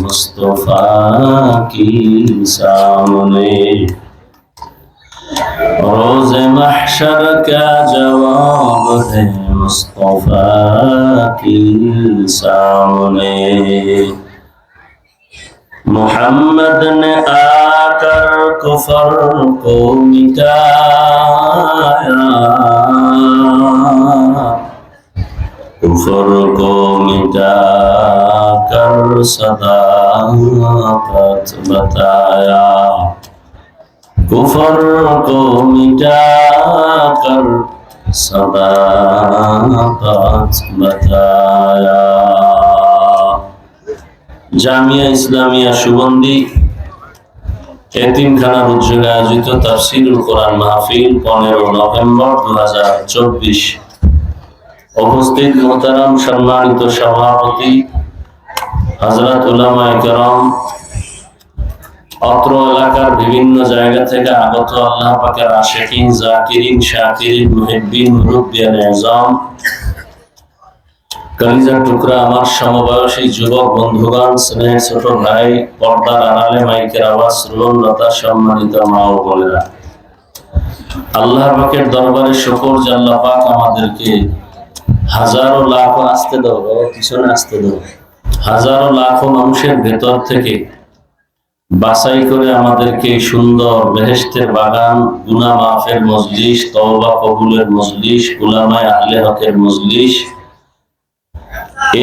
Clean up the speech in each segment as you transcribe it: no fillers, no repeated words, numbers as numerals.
मुस्तफा की सामने रोज़ महशर का जवाब है मुस्तफा की सामने। मोहम्मद ने आकर कुफर को मिटाया, कुफर को मिटाकर सदाकत बताया, कुफर को मिटाकर सदाकत बताया। জামিয়া ইসলামিয়া সুগন্ধি এতিমখানার উদ্যোগে আয়োজিত তাফসীরুল কোরআন মাহফিল 15 নভেম্বর 2024। উপস্থিত মোহতারাম সম্মানিত সভাপতি হযরত উলামায়ে কেরাম, অত্র এলাকার বিভিন্ন জায়গা থেকে আগত আল্লাহ পাকের আশিকিন, জাকিরিন, শাকিরিন, মুহিব্বিন, মুরব্বিয়ান আযম, কলিজার টুকরা আমার সমবয়সী যুবক বন্ধুগণ, স্নেহের ছোট ভাই, পর্দার আড়ালে মাইকের আওয়াজ শ্রবণলতা, সম্মানিত মা ও বোনেরা, আল্লাহ পাকের দরবারে শুকর যে আল্লাহ পাক আমাদেরকে হাজারো লাখো আসতে দাও, পিছনে আসতে দাও, হাজারো লাখো মানুষের ভেতর থেকে বাছাই করে আমাদেরকে সুন্দর বেহেশতের বাগান, গুনাহ মাফের মজলিস, তওবা কবুলের মজলিস, উলামায়ে আহলে হকের মজলিস,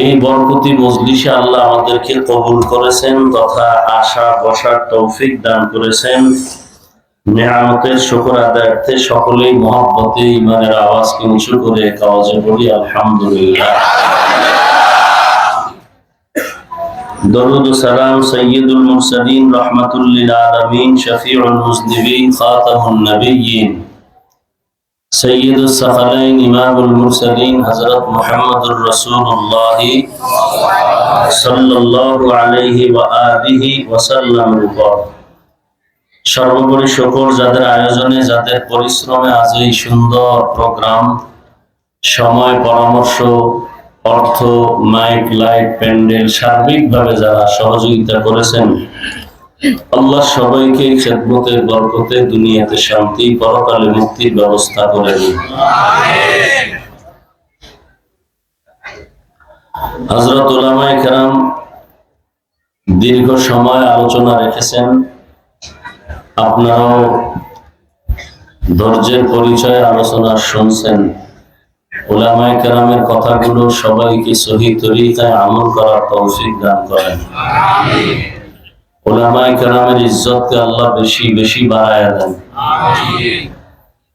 এই বরকতি মজলিসে আল্লাহ আমাদেরকে কবুল করেছেন তথা আশা বসার তৌফিক দান করেছেন। নিয়ামতের শুকর আদায়ার্থে সকলেই মহব্বতে ঈমানের আওয়াজকে উঁচু করে কাওয়াজে বলি আলহামদুলিল্লাহ। দরুদ ও সালাম সাইয়্যিদুল মুরসালিন রাহমাতুল লিল আলামিন শফিউল মুজনিবিন খাতামুন নবিয়্যিন সৈয়দুস সাকালাইন ইমামুল মুরসালিন হযরত মুহাম্মদুর রাসূলুল্লাহ সাল্লাল্লাহু আলাইহি ওয়া আলিহি ওয়াসাল্লামের উপর সর্বোপরি শুকর যাদের আয়োজনে, যাদের পরিশ্রমে আজ এই সুন্দর প্রোগ্রাম, সময়, পরামর্শ, অর্থ, মাইক, লাইট, প্যান্ডেল সার্বিকভাবে যারা সহযোগিতা করেছেন, আল্লাহ সবাইকে খেদমতের বরকতে দুনিয়াতে শান্তি, পরকালে মুক্তির ব্যবস্থা করে দিন। হযরত উলামায়ে কেরাম দীর্ঘ সময় আলোচনা রেখেছেন, আপনারাও ধৈর্যের পরিচয় আলোচনা শুনছেন। উলামায়ে কেরামের কথাগুলো সবাইকে সহি তরিকায় আমল করার তৌফিক দান করেন। আমিন। উলামায়ে কেরামের ইজ্জতকে আল্লাহ বেশি বেশি বাড়ায়া দেন। আমিন।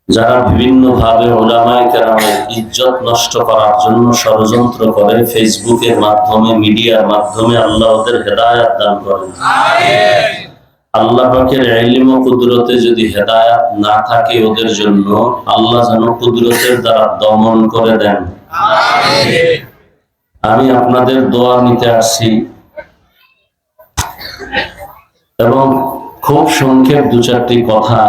যারা বিভিন্ন ভাবে উলামায়ে কেরামের ইজ্জত নষ্ট করার জন্য ষড়যন্ত্র করে, ফেসবুকের মাধ্যমে, মিডিয়ার মাধ্যমে, আল্লাহ ওদের হেদায়েত দান করেন। আমিন। আল্লাহ পাকের ইলম ও কুদরতে যদি হেদায়েত না থাকে ওদের জন্য, আল্লাহ যেন কুদরতের দ্বারা দমন করে দেন। আমিন। আমি আপনাদের দোয়া নিতে আসছি এবং খুব সংক্ষেপ দু চারটি কথা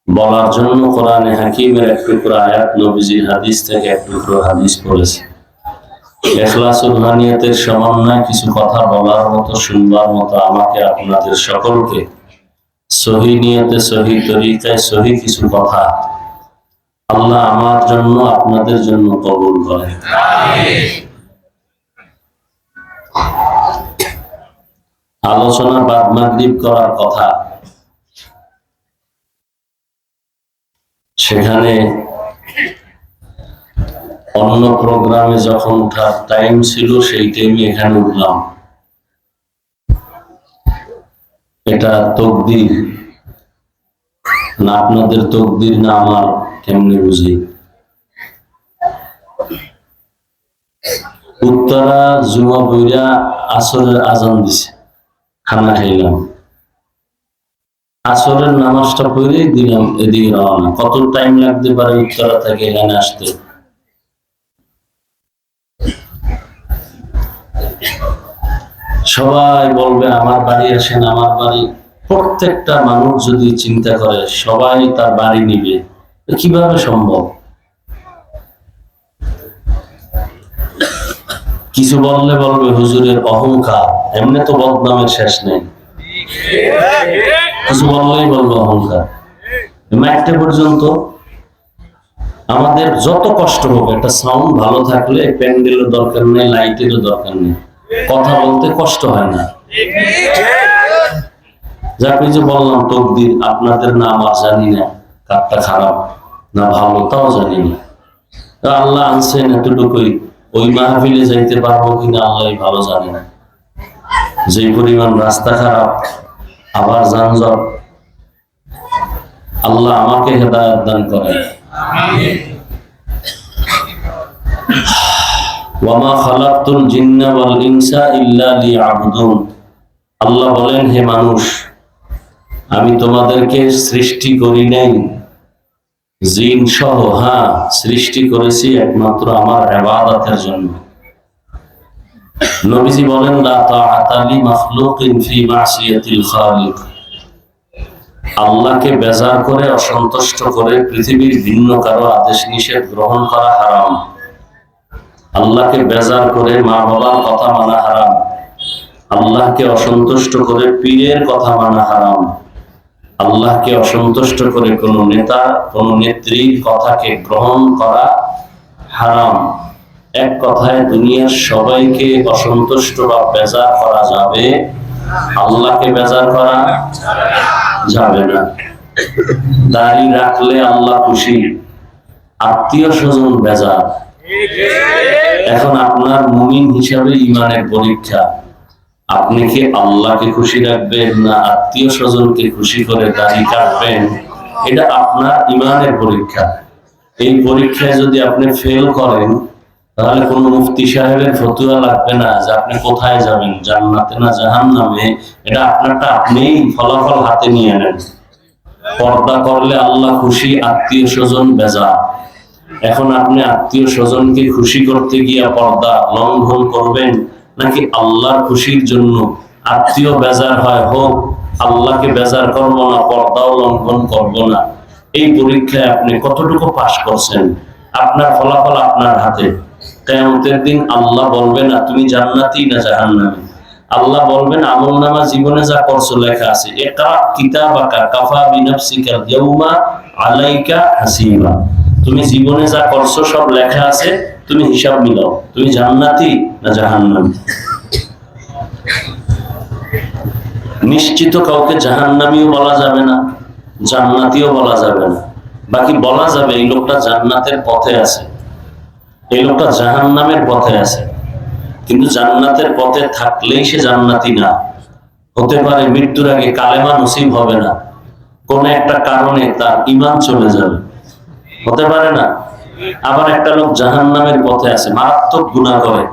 বলার জন্য কোরআনে হাকিমের এক টুকরো আয়াত, নবীজির হাদিস থেকে এক টুকরো হাদিস পড়েছি। ইখলাসুল নিয়তের সমন্বয়ে কিছু কথা বলার মতো, শুনবার মতো আমাকে আপনাদের সকলকে সহি নিয়তে, সহি তরিকায়, সহি কিছু কথা আল্লাহ আমার জন্য, আপনাদের জন্য কবুল করে। আমিন। আলোচনা বাদ মাগরিব করার কথা, সেখানে অন্য প্রোগ্রামে যখন উঠার টাইম ছিল সেই টাইমে এখানে উঠলাম। এটা তকদির না, আপনাদের তকদির না আমার, কেমনে বুঝি। উত্তরা জুমা বইরা আসরের আজান দিছে, খানা খাইলাম, আসরের নামাজটা পড়েই দিলাম এদিকে রওনা। কত টাইম লাগতে পারে উত্তরা থেকে এখানে আসতে? সবাই বলবে আমার বাড়ি আসেন, আমার বাড়ি। প্রত্যেকটা মানুষ যদি চিন্তা করে সবাই তার বাড়ি নিবে, কিভাবে সম্ভব? কিছু বললে বলবে হুজুরের অহংকার, এমনি তো বদনামের শেষ নেই। কিছু বললেই বলবে অহংকার। মাইকটা পর্যন্ত আমাদের যত কষ্ট হোক, একটা সাউন্ড ভালো থাকলে প্যান্ডেলের দরকার নেই, লাইটেরও দরকার নেই, কথা বলতে কষ্ট হয় না। যাক, ওই যে বললাম তকদির, আপনাদের না আমার জানি না কারটা খারাপ না ভালো তাও জানি না। আল্লাহ আনছেন এতটুকুই, ওই মাহফিলে যাইতে পারবো কিনা আল্লাহ ভালো জানে না। যে পরিমাণ রাস্তা খারাপ, আবার যানজট, আল্লাহ আমাকে হেদায়েত দান করেন। ওয়ামা খালাকতুল জিন্না ওয়াল ইনসা ইল্লা লিয়াবুদুন। আল্লাহ বলেন, হে মানুষ, আমি তোমাদেরকে সৃষ্টি করি নাই জিন সহ, হ্যাঁ সৃষ্টি করেছি একমাত্র আমার ইবাদতের জন্য। নবীজি বলেন, লা তাআতা লি মাখলুকিন ফি মাসিয়াতিল খালিক। আল্লাহকে বেজার করে, অসন্তুষ্ট করে পৃথিবীর ভিন্ন কারো আদেশ নিষেধ গ্রহণ করা হারাম। আল্লাহকে বেজার করে মা বাবার কথা মানা হারাম। আল্লাহকে অসন্তুষ্ট করে পীরের কথা মানা হারাম। আল্লাহকে অসন্তুষ্ট করে কোন নেতা, কোন নেত্রীর কথাকে গ্রহণ করা হারাম। এক কথায় দুনিয়ার সবাইকে অসন্তুষ্ট বা বেজার করা যাবে, আল্লাহকে বেজার করা যাবে না। দাড়ি রাখলে আল্লাহ খুশি, আত্মীয় স্বজন বেজার। এখন আপনার মুমিন হিসাবে ইমানের পরীক্ষা, আপনি কি আল্লাহকে খুশি রাখবেন না আত্মীয় স্বজনকে খুশি করে দাড়ি কাটবেন? এটা আপনার ইমানের পরীক্ষা। এই পরীক্ষায় যদি আপনি ফেল করেন, তাহলে কোন মুফতি সাহেবের ফতুয়া লাগবে না যে আপনি কোথায় যাবেন, জান্নাতে না জাহান্নামে। এটা আপনারটা আপনিই ফলাফল হাতে নিয়ে নেন। পর্দা করলে আল্লাহ খুশি, আত্মীয় স্বজন বেজার। এখন আপনি আত্মীয় স্বজনকে খুশি করতে গিয়ে পর্দা লঙ্ঘন করবেন, নাকি আল্লাহর খুশির জন্য আত্মীয় বেজার হয় হোক, আল্লাহকে বেজার করবো না, পর্দাও লঙ্ঘন করবো না। এই পরীক্ষায় আপনি কতটুকু পাশ করছেন, আপনার ফলাফল আপনার হাতে। কিয়ামতের দিন আল্লাহ বলবেন না তুমি জান্নাতি না জাহান্নামী। আল্লাহ বলবেন আমলনামা জীবনে যা করছো লেখা আছে, ইকরা কিতাবাকা কাফা বিনাফসিকা ইয়াউমা আলাইকা হাসিবা। তুমি জীবনে যা করছো সব লেখা আছে, তুমি হিসাব মিলাও, তুমি জান্নাতি না জাহান্নামী। নিশ্চিত কাউকে জাহান্নামীও বলা যাবে না, জান্নাতিও বলা যাবে না। বাকি বলা যাবে এই লোকটা জান্নাতের পথে আছে, এই লোকটা জাহান্নামের পথে আছে। কিন্তু জান্নাতের পথে থাকলেই সে জান্নাতি না। হতে পারে মৃত্যুর আগে কালেমা নসিব হবে না, কোন একটা কারণে তার ঈমান চলে যাবে, হতে পারে না। আবার একটা লোক জাহান্নামের পথে আছে, মারাত্মক গুনাহ করে,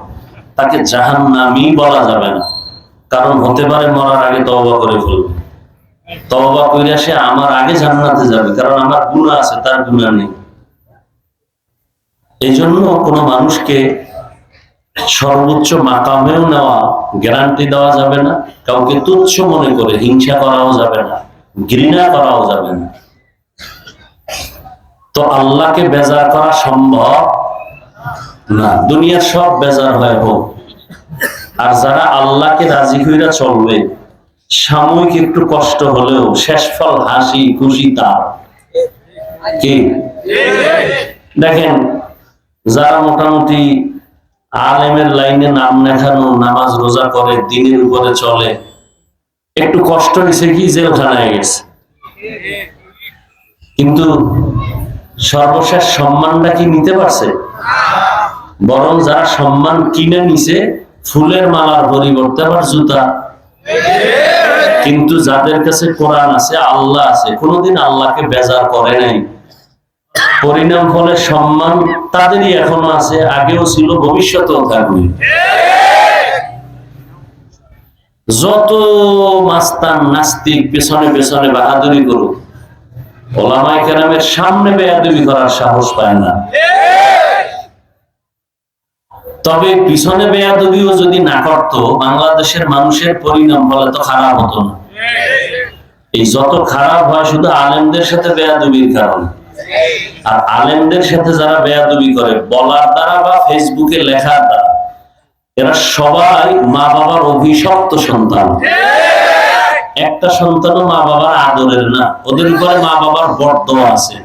তাকে জাহান্নামী বলা যাবে না, কারণ হতে পারে মরার আগে তওবা করে ফেলবে। তওবা কইরা সে আমার আগে জান্নাতে যাবে, কারণ আমার গুনাহ আছে, তার গুনাহ নেই। এই জন্য কোন মানুষকে সর্বোচ্চ মাকামেও নেওয়া গ্যারান্টি দেওয়া যাবে না, কাউকে তুচ্ছ মনে করে হিংসা করাও যাবে না, ঘৃণা করাও যাবে না। তো আল্লাহকে বেজার করা সম্ভব না। দুনিয়ার সব বেজার হয় হোক, আর যারা আল্লাহকে রাজি কইরা চলবে, সাময়িক একটু কষ্ট হলেও শেষ ফল হাসি খুশি তার। কি দেখেন, যারা মোটামুটি আলেমের লাইনে নাম লেখানো, নামাজ রোজা করে, দিনের উপরে চলে, একটু কষ্ট নিছে কি জেলখানায় গেছে, কিন্তু সর্বশেষ সম্মানটা কি নিতে পারছে? বরং যারা সম্মান কিনে নিছে ফুলের মালার পরিবর্তে আবার জুতা। কিন্তু যাদের কাছে কোরআন আছে, আল্লাহ আছে, কোনোদিন আল্লাহকে বেজার করে নাই, পরিণাম ফলে সম্মান তাদেরই এখনো আছে, আগেও ছিল, ভবিষ্যতেও থাকবে। যত মাস্তান নাস্তিক পেছনে পেছনে বাহাদুরি করুক, ওলামায়ে কেরামের সামনে বেয়াদবি করার সাহস পায় না। তবে পিছনে বেয়াদবিও যদি না করতো, বাংলাদেশের মানুষের পরিণাম ফলে তো খারাপ হতো না। এই যত খারাপ হয় শুধু আলেমদের সাথে বেয়াদবির কারণে। আর আলেমদের সাথে যারা বেয়াদবি করে বলার দ্বারা বা ফেসবুকে লেখার দ্বারা, এরা সবাই মা বাবার অভিশপ্ত সন্তান। একটা সন্তানও মা বাবার আদরের না, ওদের উপরে মা বাবার বরদোয়া আছে।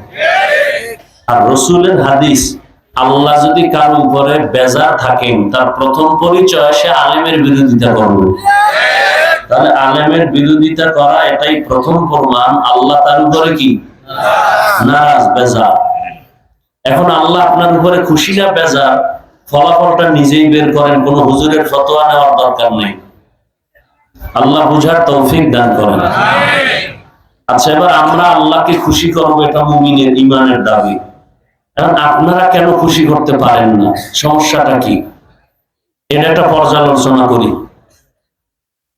আর রসুলের হাদিস, আল্লাহ যদি কারো উপরে বেজার থাকেন, তার প্রথম পরিচয় সে আলেমের বিরোধিতা করবে। তাহলে আলেমের বিরোধিতা করা এটাই প্রথম প্রমাণ আল্লাহ তার উপরে কি নারাজ, বেজার। এখন আল্লাহ আপনার উপরে খুশি না বেজার, ফলাফলটা নিজেই বের করেন, কোন হুজুরের ফতোয়া নেওয়ার দরকার নেই। আল্লাহ বুঝার তৌফিক দান করেন। আচ্ছা, এবার আমরা আল্লাহকে খুশি করবো, এটা মুমিনের ঈমানের দাবি। এখন আপনারা কেন খুশি করতে পারেন না, সমস্যাটা কি, এটা একটা পর্যালোচনা করি।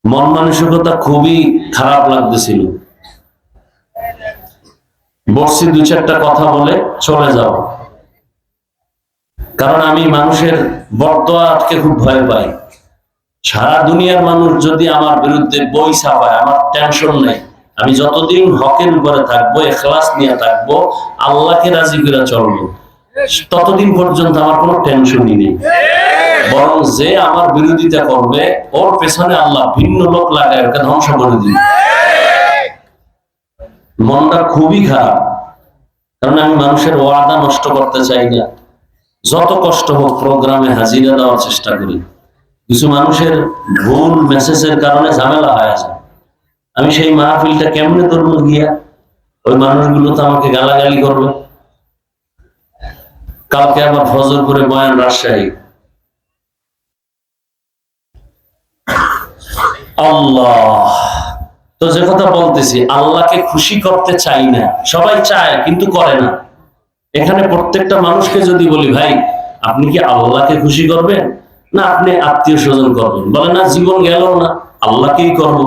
মন মানসিকতা খুবই খারাপ লাগতেছিল, বসছি দু চারটা কথা বলে চলে যাও, কারণ আমি মানুষের বরদোয়াকে খুব ভয় পাই। সারা দুনিয়ার মানুষ যদি আমার বিরুদ্ধে বই ছাপায়, আমার টেনশন নেই। আমি যতদিন হকের উপরে থাকবো, ইখলাস নিয়ে থাকবো, আল্লাহকে রাজি করে চলবো, ততদিন পর্যন্ত আমার কোনো টেনশনই নেই। বরং যে আমার বিরোধিতা করবে, ওর পেছনে আল্লাহ ভিন্ন লোক লাগায় ওকে ধ্বংস করে দিবে। মনটা খুবই খারাপ, কারণ আমি মানুষের ওয়াদা নষ্ট করতে চাই না। যত কষ্ট হোক প্রোগ্রামে হাজিরা দেওয়ার চেষ্টা করি। কিছু মানুষের ভুল মেসেজের কারণে ঝামেলা হয়ে যায়। আমি সেই মাহফিলটা কেমনে ধরবো গিয়া, ওই মানুষগুলো তো আমাকে গালাগালি করবে। কালকে আবার ফজর করে বয়ান রাজশাহী। আল্লাহ, তো যে কথা বলতেছি, আল্লাহকে খুশি করতে চাই না। সবাই চায় কিন্তু করে না। এখানে প্রত্যেকটা মানুষকে যদি বলি, ভাই আপনি কি আল্লাহকে খুশি করবেন না আপনি আত্মীয় স্বজন করবেন, বলে না জীবন গেল না, আল্লাহকেই করবো।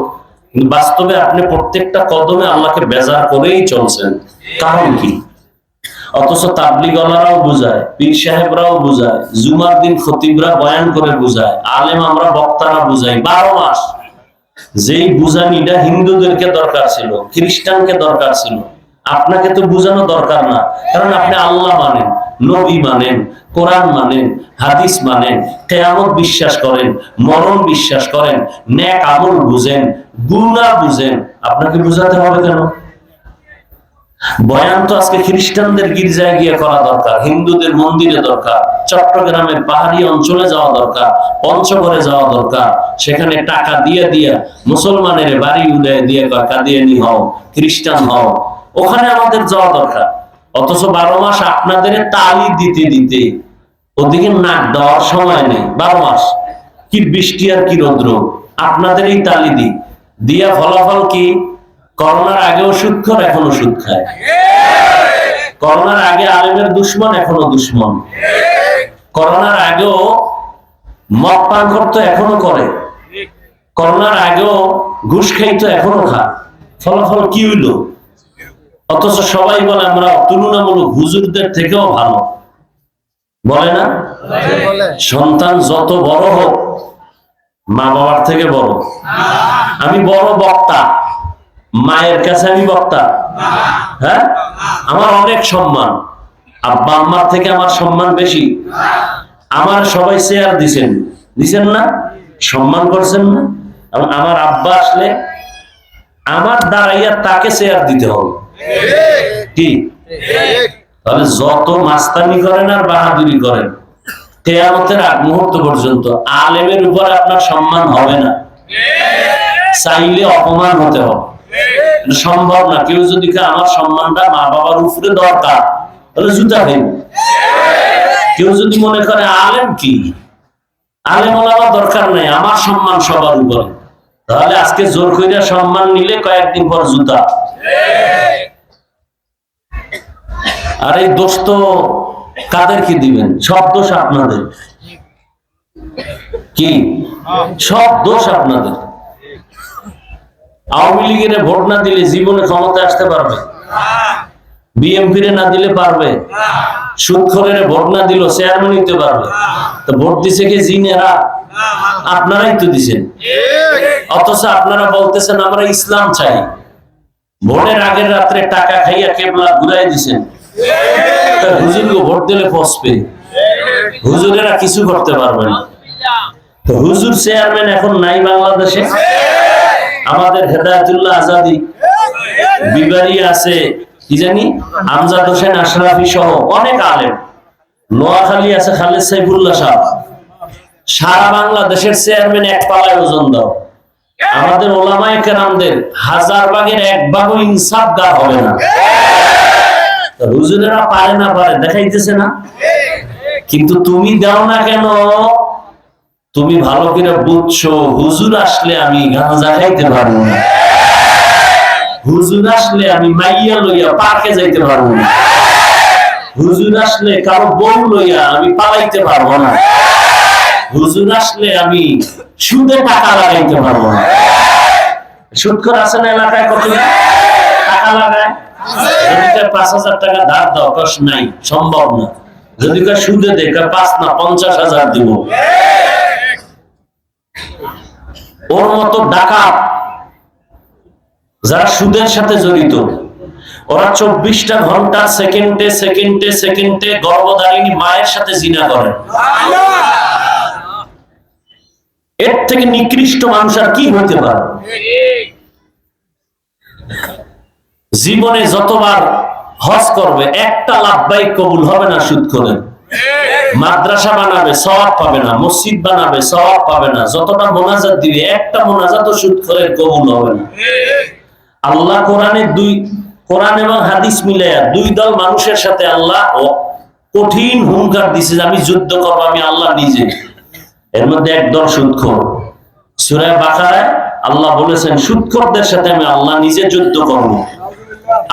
কিন্তু বাস্তবে আপনি প্রত্যেকটা কদমে আল্লাহকে বেজার করেই চলছেন। কারণ কি? অথচ তাবলীগওয়ালারাও বুঝায়, পীর সাহেবরাও বুঝায়, জুমার দিন খতিবরা বয়ান করে বুঝায়, আলেম আমরা বক্তারা বুঝাই 12 মাস। যেই বুঝানিটা হিন্দুদেরকে দরকার ছিল, খ্রিস্টানকে দরকার ছিল, আপনাকে তো বুঝানো দরকার না। কারণ আপনি আল্লাহ মানেন, নবী মানেন, কোরআন মানেন, হাদিস মানেন, কিয়ামত বিশ্বাস করেন, মরণ বিশ্বাস করেন, নেক আমল বুঝেন, গুনাহ বুঝেন। আপনাকে বুঝাতে হবে কেন? বয়ান তো আজকে খ্রিস্টানদের গির্জায় গিয়ে করা দরকার, হিন্দুদের মন্দিরে দরকার, চট্টগ্রামের পাহাড়ি অঞ্চলে যাওয়া দরকার, পঞ্চগড়ে যাওয়া দরকার। সেখানে টাকা দিয়ে দিয়া মুসলমানের বাড়ি উড়ে দিয়ে কাদিয়ানি হও, খ্রিস্টান হও, ওখানে আমাদের যাওয়া দরকার। অথচ 12 মাস আপনাদের তালি দিতে দিতে ওদিকে নাক দেওয়ার সময় নেই। 12 মাস কি বৃষ্টি আর কি রৌদ্র, আপনাদের এই তালি দিয়া ফলাফল কি? করোনার আগেও সুদ খোর, এখনো সুদ খায়। করোনার আগে আলেমের দুশ্মন, এখনো দুশ্মন। করোনার আগেও মদ পান করতো, এখনো করে। করোনার আগেও ঘুষ খাইতো, এখনো খায়। ফলাফল কি হইল? অথচ সবাই বলে আমরা তুলনামূলক হুজুরদের থেকেও ভালো, বলে না? সন্তান যত বড় হোক, মা বাবার থেকে বড়। আমি বড় বক্তা, মায়ের কাছে আমি বক্তা? হ্যাঁ, আমার অনেক সম্মান। আব্বা আম্মার থেকে আমার সম্মান বেশি। আমার সবাই চেয়ার দিছেন না, সম্মান করছেন না? আমার আব্বা আসলে আমার দাঁড়াইয়া তাকে চেয়ার দিতে হবে কি? তাহলে যত মাস্তানি করেন আর বাহাদুরি করেন, কিয়ামতের আগ মুহূর্ত পর্যন্ত আলেমের উপরে আপনার সম্মান হবে না। চাইলে অপমান হতে হবে, সম্ভব না। কেউ যদি আমার সম্মানটা মা বাবার উপরে দরকার, তাহলে জুতা খাইব। কেউ যদি মনে করে আলেম কি, আলেম ওলামা দরকার নাই, আমার সম্মান সবার উপরে, তাহলে আজকে জোর কইরা সম্মান নিলে কয়েকদিন পর জুতা। আর এই দোষ তো কাদের কি দিবেন? সব দোষ আপনাদের। কি সব দোষ আপনাদের? আওয়ামী লীগের ভোট না দিলে জীবনে ক্ষমতা আসতে পারবে? বিএনপির না দিলে পারবে? সুদখোরের ভোট না দিল চেয়ারম্যান নিতে পারবে? তো ভোট দিছে কি জিনেরা? আপনারাই তো দিছেন। অথচ আপনারা বলতেছেন আমরা ইসলাম চাই। ভোটের আগের রাত্রে টাকা খাইয়া কেবলা ঘুরাই দিছেন। হুজুরকে ভোট দিলে পচবে, হুজুরেরা কিছু করতে পারবে না। তো হুজুর চেয়ারম্যান এখন নাই বাংলাদেশে। আমাদের হেদায়েতুল্লাহ আজাদি বিবারি আছে, কি জানি আমজাদ হোসেন আশরাফি সহ অনেক আলেম। নোয়াখালী আছে খালেদ সাইফুল্লাহ সাহেব। সারা বাংলাদেশের চেয়ারম্যান এক পালায় ওজন দাও। আমাদের ওলামায়ে কেরামদের হাজার ভাগের এক ভাগও ইনসাফ গা হবে না। হুজুরেরা পারে না পারে দেখাইতেছে না, কিন্তু তুমি দাও না কেন? তুমি ভালো করে বুঝছো হুজুর আসলে আমি গাঁজা খাইতে পারবো না, হুজুর আসলে আমি মাইয়া লইয়া পার্কে যাইতে পারবো না, হুজুর আসলে কারো বউ লইয়া আমি পালাইতে পারবো না, হুজুর আসলে আমি সুদে টাকা লাগাইতে পারবো না। সুদখোর আছে না এলাকায়? কত টাকা লাগায়? যদি ৫,০০০ টাকা ধার দাও, কষ্ট নাই, সম্ভব না। যদি সুদে দেয় ৫ না ৫০,০০০ দিব। ওর মতো ডাকাত যারা সুদের সাথে জড়িত, ওরা ২৪টা ঘন্টা সেকেন্ডে সেকেন্ডে সেকেন্ডে গর্ভধারিণী মায়ের সাথে জিনা করে। এর থেকে নিকৃষ্ট মানুষ আর কি হতে পারে? জীবনে যতবার হজ করবে একটা লাভবাহিক কবুল হবে না সুদ করে। মাদ্রাসা বানাবে সওয়াব পাবে না, মসজিদ বানাবে সওয়াব পাবে না, যতটা মোনাজাত দিবে একটা মোনাজাত সুদ করে কবুল হবে না। আল্লাহ কোরআন এবং হাদিস মিলাইয়া দুই দল মানুষের সাথে আল্লাহ কঠিন হুঙ্কার দিছে যে আমি যুদ্ধ করব, আমি আল্লাহ নিজে। এর মধ্যে একদল সুদখোর। সূরা বাকারায় আল্লাহ বলেছেন সুদখোরদের সাথে আমি আল্লাহ নিজে যুদ্ধ করব।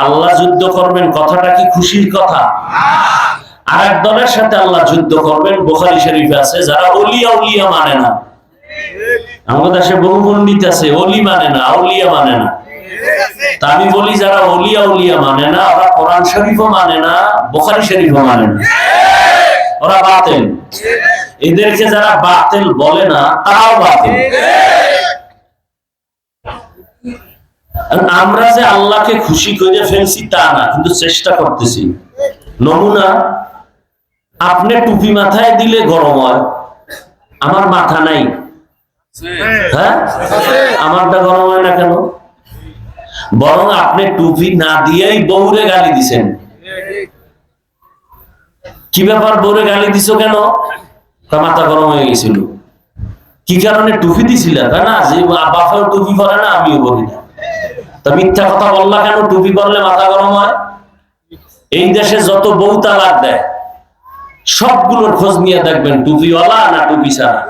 আল্লাহ যুদ্ধ করবেন, কথাটা কি খুশির কথা? আর এক দলের সাথে আল্লাহ যুদ্ধ করবেন, বুখারী শরীফে আছে, যারা ওলিয়া উলিয়া মানে না। আমাদের দেশে বহু পণ্ডিত আছে ওলি মানে না, আউলিয়া মানে না। তা আমি বলি যারা ওলিয়া উলিয়া মানে না, ওরা কোরআন শরীফও মানে না, বুখারী শরীফও মানে না, ওরা বাতিল। এদেরকে যারা বাতিল বলে না তারাও বাতিল। আমরা যে আল্লাহকে খুশি করে ফেলছি তা না, কিন্তু চেষ্টা করতেছি। নমুনা, আপনি টুপি মাথায় দিলে গরম হয়, আমার মাথা নাই, হ্যাঁ আমারটা গরম হয় না কেন? বরং আপনি টুপি না দিয়েই বউরে গালি দিছেন। কি ব্যাপার, বউরে গালি দিছো কেন? মাথা গরম হয়ে গেছিল। কি কারণে টুপি দিছিল? না যে বাপের টুপি পরে না, আমিও বলি না। তা মিথ্যা কথা বললা কেন? টুপি পরলে মাথা গরম হয়। এই দেশে যত বউ তালাক দেয় সবগুলোর খোঁজ নিয়ে দেখবেন টুপিওয়ালা না টুপি ছাড়া।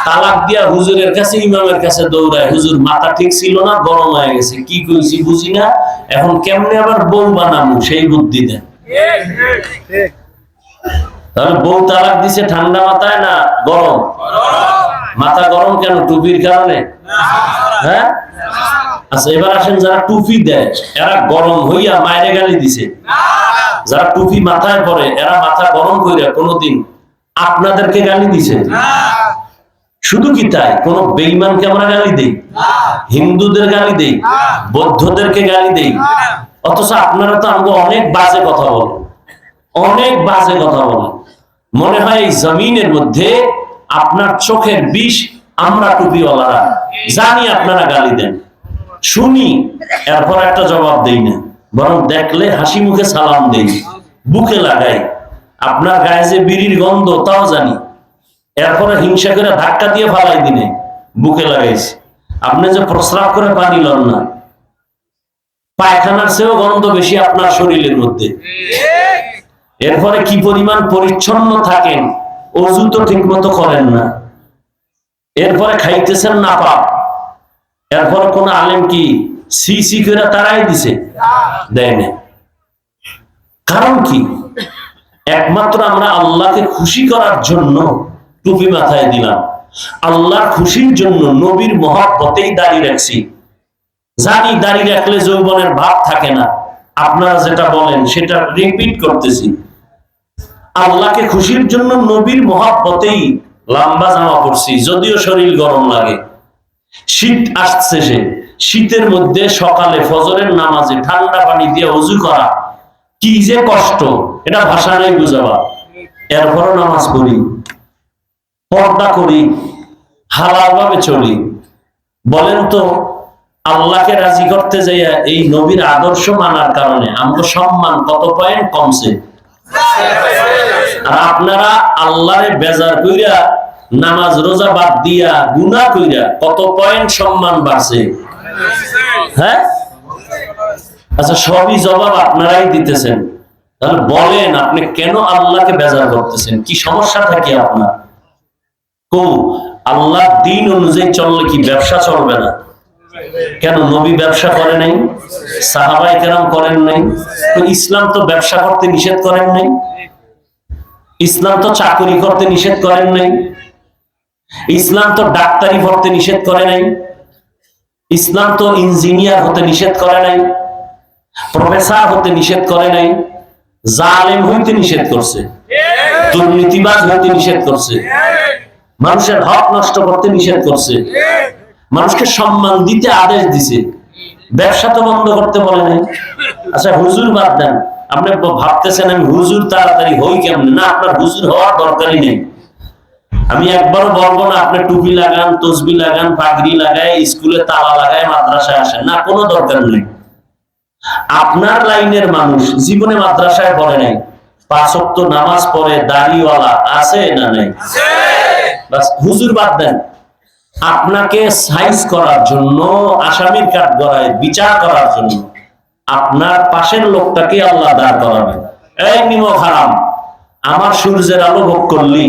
তালাক দিয়া হুজুরের কাছে ইমামের কাছে দৌড়ায়, হুজুর মাথা ঠিক ছিল না, গরম হয়ে গেছে, কি কইছি বুঝি না, এখন কেমনে আবার বউ বানাবো সেই বুদ্ধি দেন। তাহলে বউ তালাক দিছে ঠান্ডা মাথায় না গরম? মাথা গরম কেন? টুপির কারণে? হ্যাঁ আচ্ছা, এবার আসেন যারা টুপি দেয় এরা গরম হইয়া মায়ের গালি দিছে। যারা টুপি মাথায় পরে এরা মাথা গরম কইরা কোনদিন আপনাদেরকে গালি দিছে? শুধু কি তাই? কোন বেঈমানকে আমরা গালি দেই? হিন্দুদের গালি দেই? বৌদ্ধদেরকে গালি দেই? অথচ আপনারা তো আমাকে অনেক বাজে কথা বলেন, অনেক বাজে কথা বলেন। মনে হয় এই জমিনের মধ্যে আপনার চোখের বিষ আমরা টুপিওয়ালারা জানি আপনারা গালি দেন, শুনি, এরপর একটা জবাব দেই না, বরং দেখলে হাসি মুখে সালাম দেই, বুকে লাগাই। আপনার গায়ে যে বিড়ির গন্ধ তাও জানি, এরপরে হিংসা করে ধাক্কা দিয়ে ফালাই দিনে বুকে লাগাইছি। আপনি যে প্রস্রাব করে পানি লন না, পায়খানার চেয়েও গন্ধ বেশি আপনার শরীরের মধ্যে। এরপরে কি পরিমাণ পরিচ্ছন্ন থাকেন, ওযু তো ঠিক মতো করেন না, এরপরে খাইতেছেন না পাপ। এরপর কোন আলেম কি সি করে তারাই দিছে? দেয় না। কারণ কি? একমাত্র আমরা আল্লাহকে খুশি করার জন্য টুপি মাথায় দিলাম, আল্লাহর খুশির জন্য নবীর মহব্বতেই দাঁড়িয়ে রাখছি। জানি দাঁড়িয়ে রাখলে যৌবনের ভাব থাকে না, আপনারা যেটা বলেন সেটা রিপিট করতেছি। আল্লাহকে খুশির জন্য নবীর মহব্বতেই লম্বা জামা পরছি, যদিও শরীর গরম লাগে। শীত আসছে, সে শীতের মধ্যে সকালে ফজরের নামাজে ঠান্ডা পানি দিয়ে ওযু করা কি যে কষ্ট, এটা ভাষা নেই বুঝাবা। এরপরও নামাজ পড়ি। পর্দা করি, হালাল ভাবে চলি। বলেন তো, আল্লাহকে রাজি করতে যাইয়া এই নবীর আদর্শ মানার কারণে আমাদের সম্মান কত পয়েন্ট কমছে? আর আপনারা আল্লাহরে বেজার কইরা নামাজ রোজা বাদ দিয়া গুনাহ কইরা কত পয়েন্ট সম্মান বাড়ছে? হ্যাঁ, আচ্ছা, সবই জবাব আপনারাই দিতেছেন। তাহলে বলেন, আপনি কেন আল্লাহকে বেজার করতেছেন? কি সমস্যা থাকে আপনার? আল্লাহ দিন অনুযায়ী চললে কি ব্যবসা চলবে না? কেন নবী ব্যবসা করে নাই? সাহাবায়ে কেরাম করেন নাই? তো ইসলাম তো ব্যবসা করতে নিষেধ করেন নাই? ইসলাম তো চাকরি করতে নিষেধ করেন নাই? ইসলাম তো ডাক্তারি পড়তে নিষেধ করে নাই? ইসলাম তো ইঞ্জিনিয়ার হতে নিষেধ করে নাই? প্রফেসর হতে নিষেধ করে নাই? জালেম হইতে নিষেধ করছে, দুর্নীতিবাজ হইতে নিষেধ করছে, মানুষের হক নষ্ট করতে নিষেধ করছে, মানুষকে সম্মান দিতে আদেশ দিছে। ব্যবসা তো বন্ধ করতে বলে নাই। আচ্ছা, হুজুর বাদ দেন, আপনি ভাবতেছেন আমি হুজুর তাড়াতাড়ি হই কেমনে? না, আপনার হুজুর হওয়ার দরকারই নেই। আমি একবারও বলবো না আপনি টুপি লাগান, তসবি লাগান, পাগড়ি লাগায়, স্কুলে তালা লাগায় মাদ্রাসায় আসেন, না, কোনো দরকার নেই। আপনার লাইনের মানুষ জীবনে মাদ্রাসায় পড়ে নাই, 5 ওয়াক্ত নামাজ পড়ে, দাড়িওয়ালা আছে না নাই? বাস, হুজুর বাদ দেন। আপনাকে সাইজ করার জন্য, আসামির কাঠ গড়ায় বিচার করার জন্য আপনার পাশের লোকটাকে আল্লাহ দাঁড় করাবেন। এই নিমক হারাম, আমার সূর্যের আলো ভোগ করলি,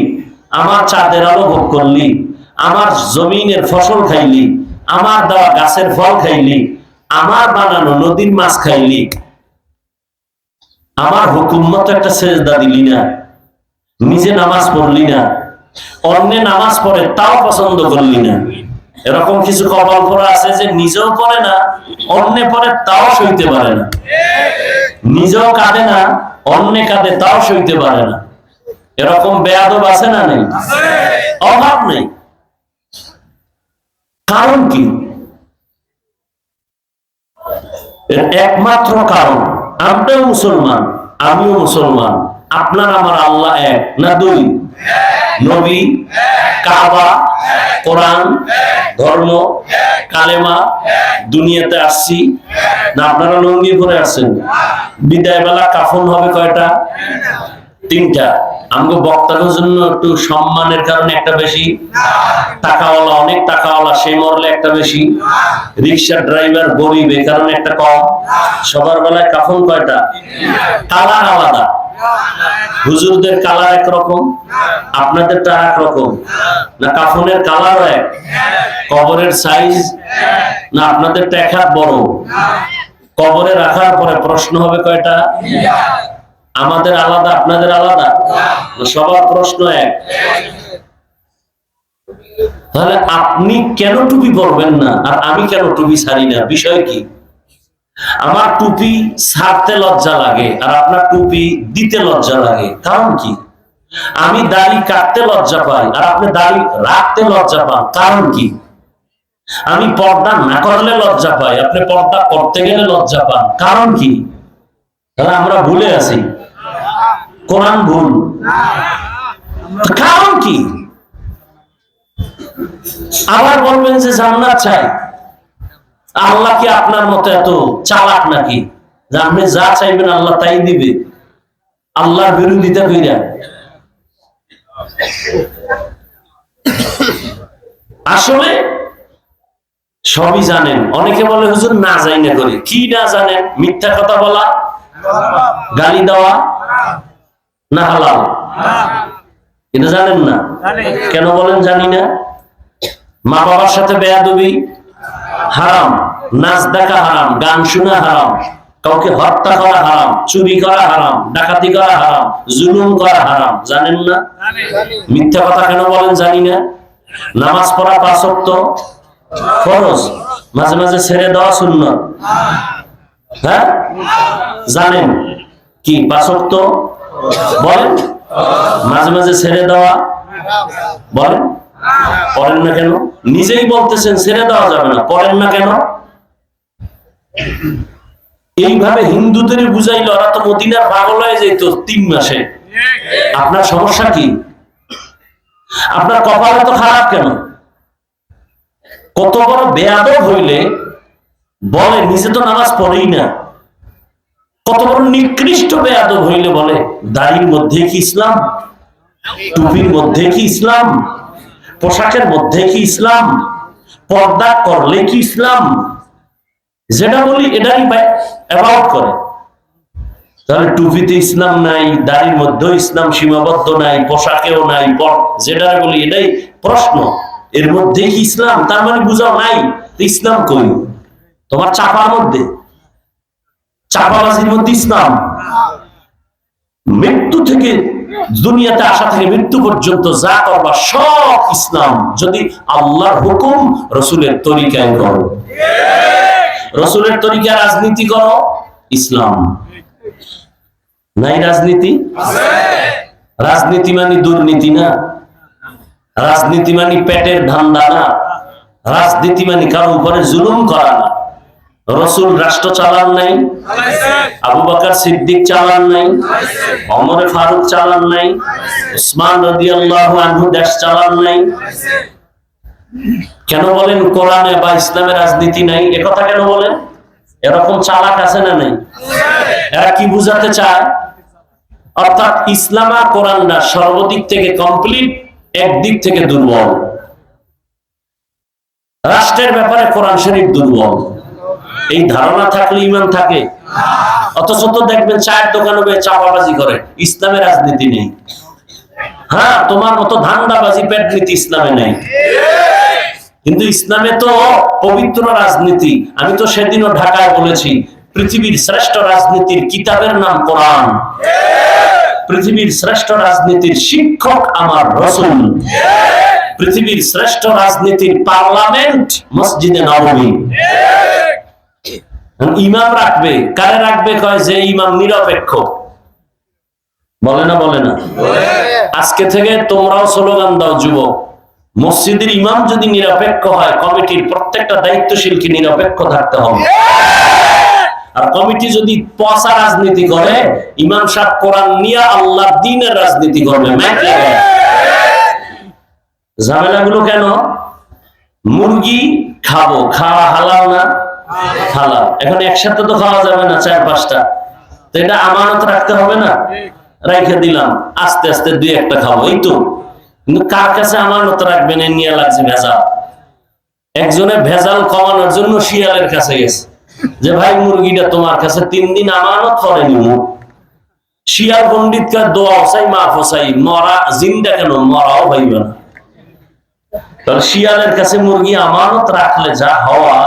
আমার চাঁদের আলো ভোগ করলি, আমার জমিনের ফসল খাইলি, আমার দেওয়া গাছের ফল খাইলি, আমার বানানো নদীর মাছ খাইলি, আমার হুকুম মতো একটা সেজদা দিলি না, নিজে নামাজ পড়লি না, অন্যে নামাজ পড়ে তাও পছন্দ করলি না। এরকম কিছু কপাল পড়া আছে যে নিজেও পড়ে না, অন্যে পড়ে তাও সইতে পারে না, নিজেও কাঁদে না, অন্যে কাঁদে তাও সইতে পারে না। এরকম বেয়াদব আছে না নেই? অভাব নেই। কারণ কি? একমাত্র কারণ, আমরাও মুসলমান, আমিও মুসলমান, আপনার আমার আল্লাহ এক না দুই? নবী, কাবা, কোরআন, ধর্ম, কালেমা, দুনিয়াতে আসছি না? আপনারা লুঙ্গি পরে আসছেন। বিদায় বেলা কাফন হবে কয়টা? 3টা। আমাকে বক্তাদের জন্য একটু সম্মানের কারণে একটা বেশি, টাকাওয়ালা, অনেক টাকাওয়ালা, সে মরলে একটা বেশি, রিক্সা ড্রাইভার গরিব এ কারণে একটা কম। সবার বেলায় কাফন কয়টা? কালার আলাদা। হুজুরদের কালার একরকম, আপনাদেরটা এক রকম না? কাফনের কালারও এক, কবরের সাইজ না আপনাদেরটা 1 হাত বড়? কবরে রাখার পরে প্রশ্ন হবে কয়টা? আমাদের আলাদা, আপনাদের আলাদা? সবার প্রশ্ন এক। তাহলে আপনি কেন টুপি পরবেন না আর আমি কেন টুপি ছাড়ি না? বিষয় কি? আমার টুপি ছাড়তে লজ্জা লাগে আর আপনার টুপি দিতে লজ্জা লাগে। কারণ কি? আমি দাড়ি কাটতে লজ্জা পাই আর আপনি দাড়ি রাখতে লজ্জা পান। কারণ কি? আমি পর্দা না করলে লজ্জা পাই, আপনি পর্দা করতে গেলে লজ্জা পান। কারণ কি? তাহলে আমরা ভুলে আছি, কোরআন ভুল। কারণ কি? আবার বলবেন যে জান্নাত চাই। আল্লাহ কি আপনার মতো এত চালাক নাকি যে আপনি যা চাইবেন আল্লাহ তাই দিবে? আল্লাহর বিরোধিতা কইরা। আসলে সবই জানেন। অনেকে বলে হুজুর না যাই না করি। কি না জানেন? মিথ্যা কথা বলা, গালি দেওয়া না হালাল? এটা জানেন না? কেন বলেন জানি না? মা বাবার সাথে বেয়াদবি হারাম, নাচ দেখা হারাম, গান শোনা হারাম, কাউকে হত্যা করা হারাম, চুরি করা হারাম, ডাকাতি করা হারাম, জুলুম করা হারাম। জানেন না? মিথ্যা কথা কেন বলেন জানি না? নামাজ পড়া 5 ওয়াক্ত ফরজ, মাঝে মাঝে ছেড়ে দেওয়া সুন্নাত। হ্যাঁ, জানেন কি? 5 ওয়াক্ত বলেন, মাঝে মাঝে ছেড়ে দেওয়া বলেন। পড়েন না কেন? নিজেই বলতেছেন ছেড়ে দেওয়া যাবে না, পড়েন না কেন? এইভাবে হিন্দুদের বুঝাইলে ওরা তো মদিনার পাগল হয়ে যেত 3 মাসে। আপনার সমস্যা কি? আপনার কপাল এত খারাপ কেন? কত বড় বেয়াদব হইলে বলে নিজে তো নামাজ পড়েই না। কত বড় নিকৃষ্ট বেয়াদব হইলে বলে দাড়ির মধ্যে কি ইসলাম, টুপির মধ্যে কি ইসলাম, পোশাকের মধ্যে কি ইসলাম, পর্দা করলে কি ইসলাম। যেটা বলি এটাই অ্যাবাউট করে। তাহলে টুপিতে ইসলাম নাই, দাড়ির মধ্যেও ইসলাম সীমাবদ্ধ নাই, পোশাকেও নাই, যেটা বলি এটাই প্রশ্ন, এর মধ্যে কি ইসলাম। তার মানে বুঝাও নাই ইসলাম কই? তোমার চাপার মধ্যে, চাপাবাজির মধ্যে ইসলাম। মৃত্যু থেকে দুনিয়াতে আসা থেকে মৃত্যু পর্যন্ত যা করবা সব ইসলাম, যদি আল্লাহর হুকুম রসুলের তরিকায় করো। রসুলের তরিকায় রাজনীতি করো, ইসলাম নাই। রাজনীতি, রাজনীতি মানে দুর্নীতি না, রাজনীতি মানে পেটের ধান্দা না, রাজনীতি মানে কারো উপরে জুলুম করা না। রসুল রাষ্ট্র চালান নাই, আবু বকর সিদ্দিক চালান নাই, ওমর ফারুক চালান নাই, উসমান রাদিয়াল্লাহু আনহু দেশ চালান নাই। কেন বলেন কোরআনে বা ইসলামে রাজনীতি নাই? একথা কেন বলেন? এরকম চালাক আছে না নাই? এরা কি বুঝাতে চায়? অর্থাৎ ইসলাম আর কোরআনটা সর্বদিক থেকে কমপ্লিট, একদিক থেকে দুর্বল। রাষ্ট্রের ব্যাপারে কোরআন শরীফ দুর্বল, এই ধারণা থাকলে ইমান থাকে। অথচ তো দেখবেন চায়ের দোকানে চাপাবাজি করে, ইসলামে রাজনীতি নেই। হ্যাঁ, তোমার মতো ধান্দাবাজি পেটনীতি ইসলামে নেই, কিন্তু ইসলামে তো পবিত্র রাজনীতি। আমি তো সেদিনও ঢাকায় বলেছি, পৃথিবীর শ্রেষ্ঠ রাজনীতির কিতাবের নাম কোরআন, পৃথিবীর শ্রেষ্ঠ রাজনীতির শিক্ষক আমার রাসূল, পৃথিবীর শ্রেষ্ঠ রাজনীতির পার্লামেন্ট মসজিদে নববী। ইমাম রাখবে, কারে রাখবে? কয় যে ইমাম নিরপেক্ষ। বলে না? বলে না? আজকে থেকে তোমরাও স্লোগান দাও, যুবক, মসজিদের ইমাম যদি নিরপেক্ষ হয়, কমিটির প্রত্যেকটা দায়িত্বশীলকে নিরপেক্ষ থাকতে হবে। আর কমিটি যদি পচা রাজনীতি করে, ইমাম সাহেব কোরআন নিয়ে আল্লাহর দ্বীনের রাজনীতি করবে। ঝামেলাগুলো কেন? মুরগি খাবো, খাওয়া হালাল না? হালাল। এখন একসাথে তো খাওয়া যাবে না, 4-5টা, তো এটা আমানত রাখতে হবে না? রেখে দিলাম, আস্তে আস্তে 2-1টা খাবো, এই তো। কিন্তু কার কাছে আমানত রাখবেন এ নিয়ে লাগছে ভেজাল। একজনে ভেজাল কমানোর জন্য শিয়ালের কাছে গেছে যে ভাই মুরগিটা তোমার কাছে 3 দিন আমানত করে নিব। শিয়াল পণ্ডিতকার দোয়াও চাই, মাফও চাই, মরা জিন্দা কেন, মরাও ভাইবে না। তাহলে শিয়ালের কাছে মুরগি আমানত রাখলে যা হওয়া,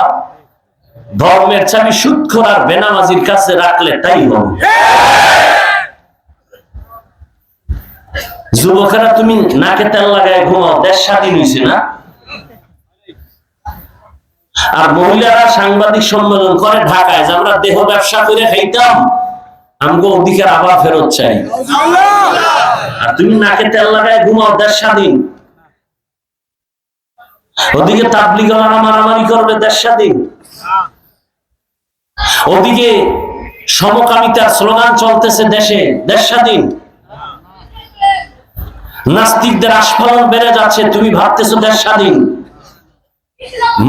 ধর্মের চাবি সুদখোর আর বেনামাজির কাছে রাখলে তাই হবে। যুবকেরা, তুমি নাকে তেল লাগায় ঘুমাও, দেশ স্বাধীন হয়েছে না? আর মহিলারা সাংবাদিক সম্মেলন করে ঢাকায় যে আমরা দেহ ব্যবসা করে খাইতাম, আমগো অধিকার আবার ফেরত চাই। আর তুমি নাকে তেল লাগায় ঘুমাও, দেশ স্বাধীন। ওদিকে তাবলীগওয়ালারা মারামারি করবে, দেশ স্বাধীন। ওদিকে সমকামিতার স্লোগান চলতেছে দেশে, দেশ স্বাধীন। নাস্তিকদের আস্ফালন বেড়ে যাচ্ছে, তুমি ভাবতেছো দেশ স্বাধীন।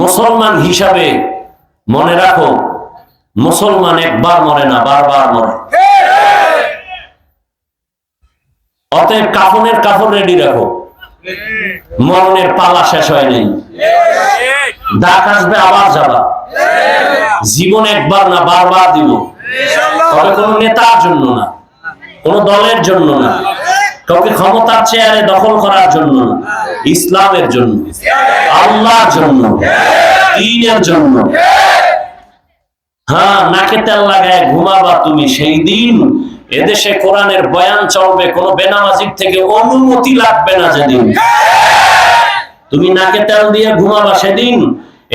মুসলমান হিসাবে মনে রাখো, মুসলমান একবার মরে না, বারবার মরে। অতএব কাফনের কাপড় রেডি রাখো, মরণের পালা শেষ হয় নাই। ডাক আসবে, আবার যাবা। জীবন একবার না, বারবার দিব। তবে কোন নেতার জন্য না, কোন দলের জন্য না, কাউকে ক্ষমতার চেয়ারে দখল করার জন্য না, ইসলামের জন্য, আল্লাহর জন্য, দ্বীনের জন্য। হ্যাঁ, নাকে তেল লাগায় ঘুমাবা তুমি সেই দিন। এদেশে কোরআনের বয়ান চলবে, কোন বেনামাজির থেকে অনুমতি লাগবে না যেদিন। তুমি নাকে তেল দিয়ে ঘুমাবা সেদিন।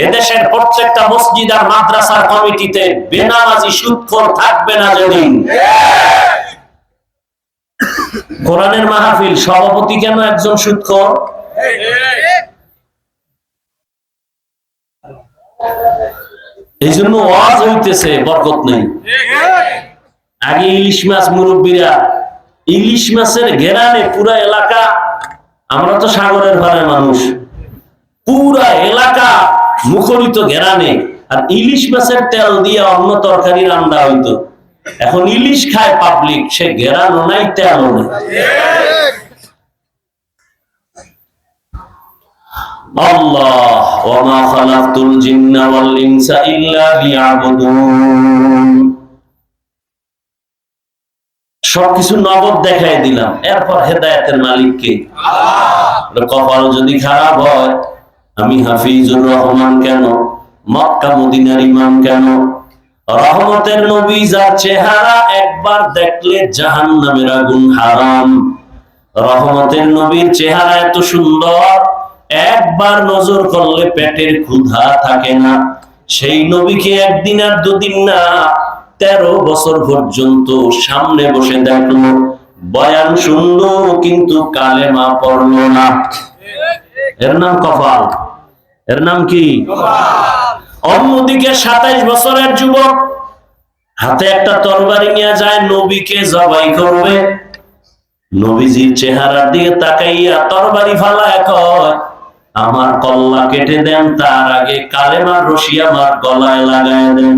এদেশের প্রত্যেকটা মসজিদ আর মাদ্রাসার কমিটিতে বেনামাজি সুদখোর থাকবে না যেদিন। কোরআনের মাহফিল সভাপতি কেন একজন সুদখোর? এই জন্য ওয়াজ হইতেছে, বরকত নেই। আগে ইলিশ মাছ, মুরব্বীরা ইলিশ মাছের ঘেরানে পুরো এলাকা আমরা তো সাগরের পাড়ের মানুষ, পুরা এলাকা মুখরিত ঘেরানে, আর ইলিশ মাছের তেল দিয়ে অন্য তরকারি রান্না হইতো। এখন ইলিশ খায় পাবলিক, সে ঘেরানো নাই, তেলও নাই। আল্লাহ ওয়া মা খালাকতুল জিন্না ওয়াল ইনসা ইল্লা লিয়াবুদুন। সবকিছু নগদ দেখাই দিলাম, এরপর হেদায়েতের মালিক কে? আল্লাহ। কপাল যদি খারাপ হয়, আমি হাফিজুর রহমান কেন, মক্কা মদিনার ইমাম কেন, রহমতের নবী যার চেহারা একবার দেখলে জাহান্নামের আগুন হারাম, রহমতের নবীর চেহারা এত সুন্দর, একবার নজর করলে পেটের ক্ষুধা থাকে না, সেই নবীকে একদিন আর দুদিন না 13 বছর পর্যন্ত সামনে বসে দেখলো, বয়ান শুনলো কিন্তু কালেমা পড়লো না। এর নাম কপাল। এর নাম কি? অন্যদিকে 27 বছরের যুবক হাতে একটা তরবারি নিয়ে যায়, নবীকে জবাই করবে, নবীজির চেহারার দিকে তাকাইয়া তরবারি ফালায় কয়, আমার কল্লা কেটে দেন, তার আগে কালেমার রশি আমার গলায় লাগায় দেন।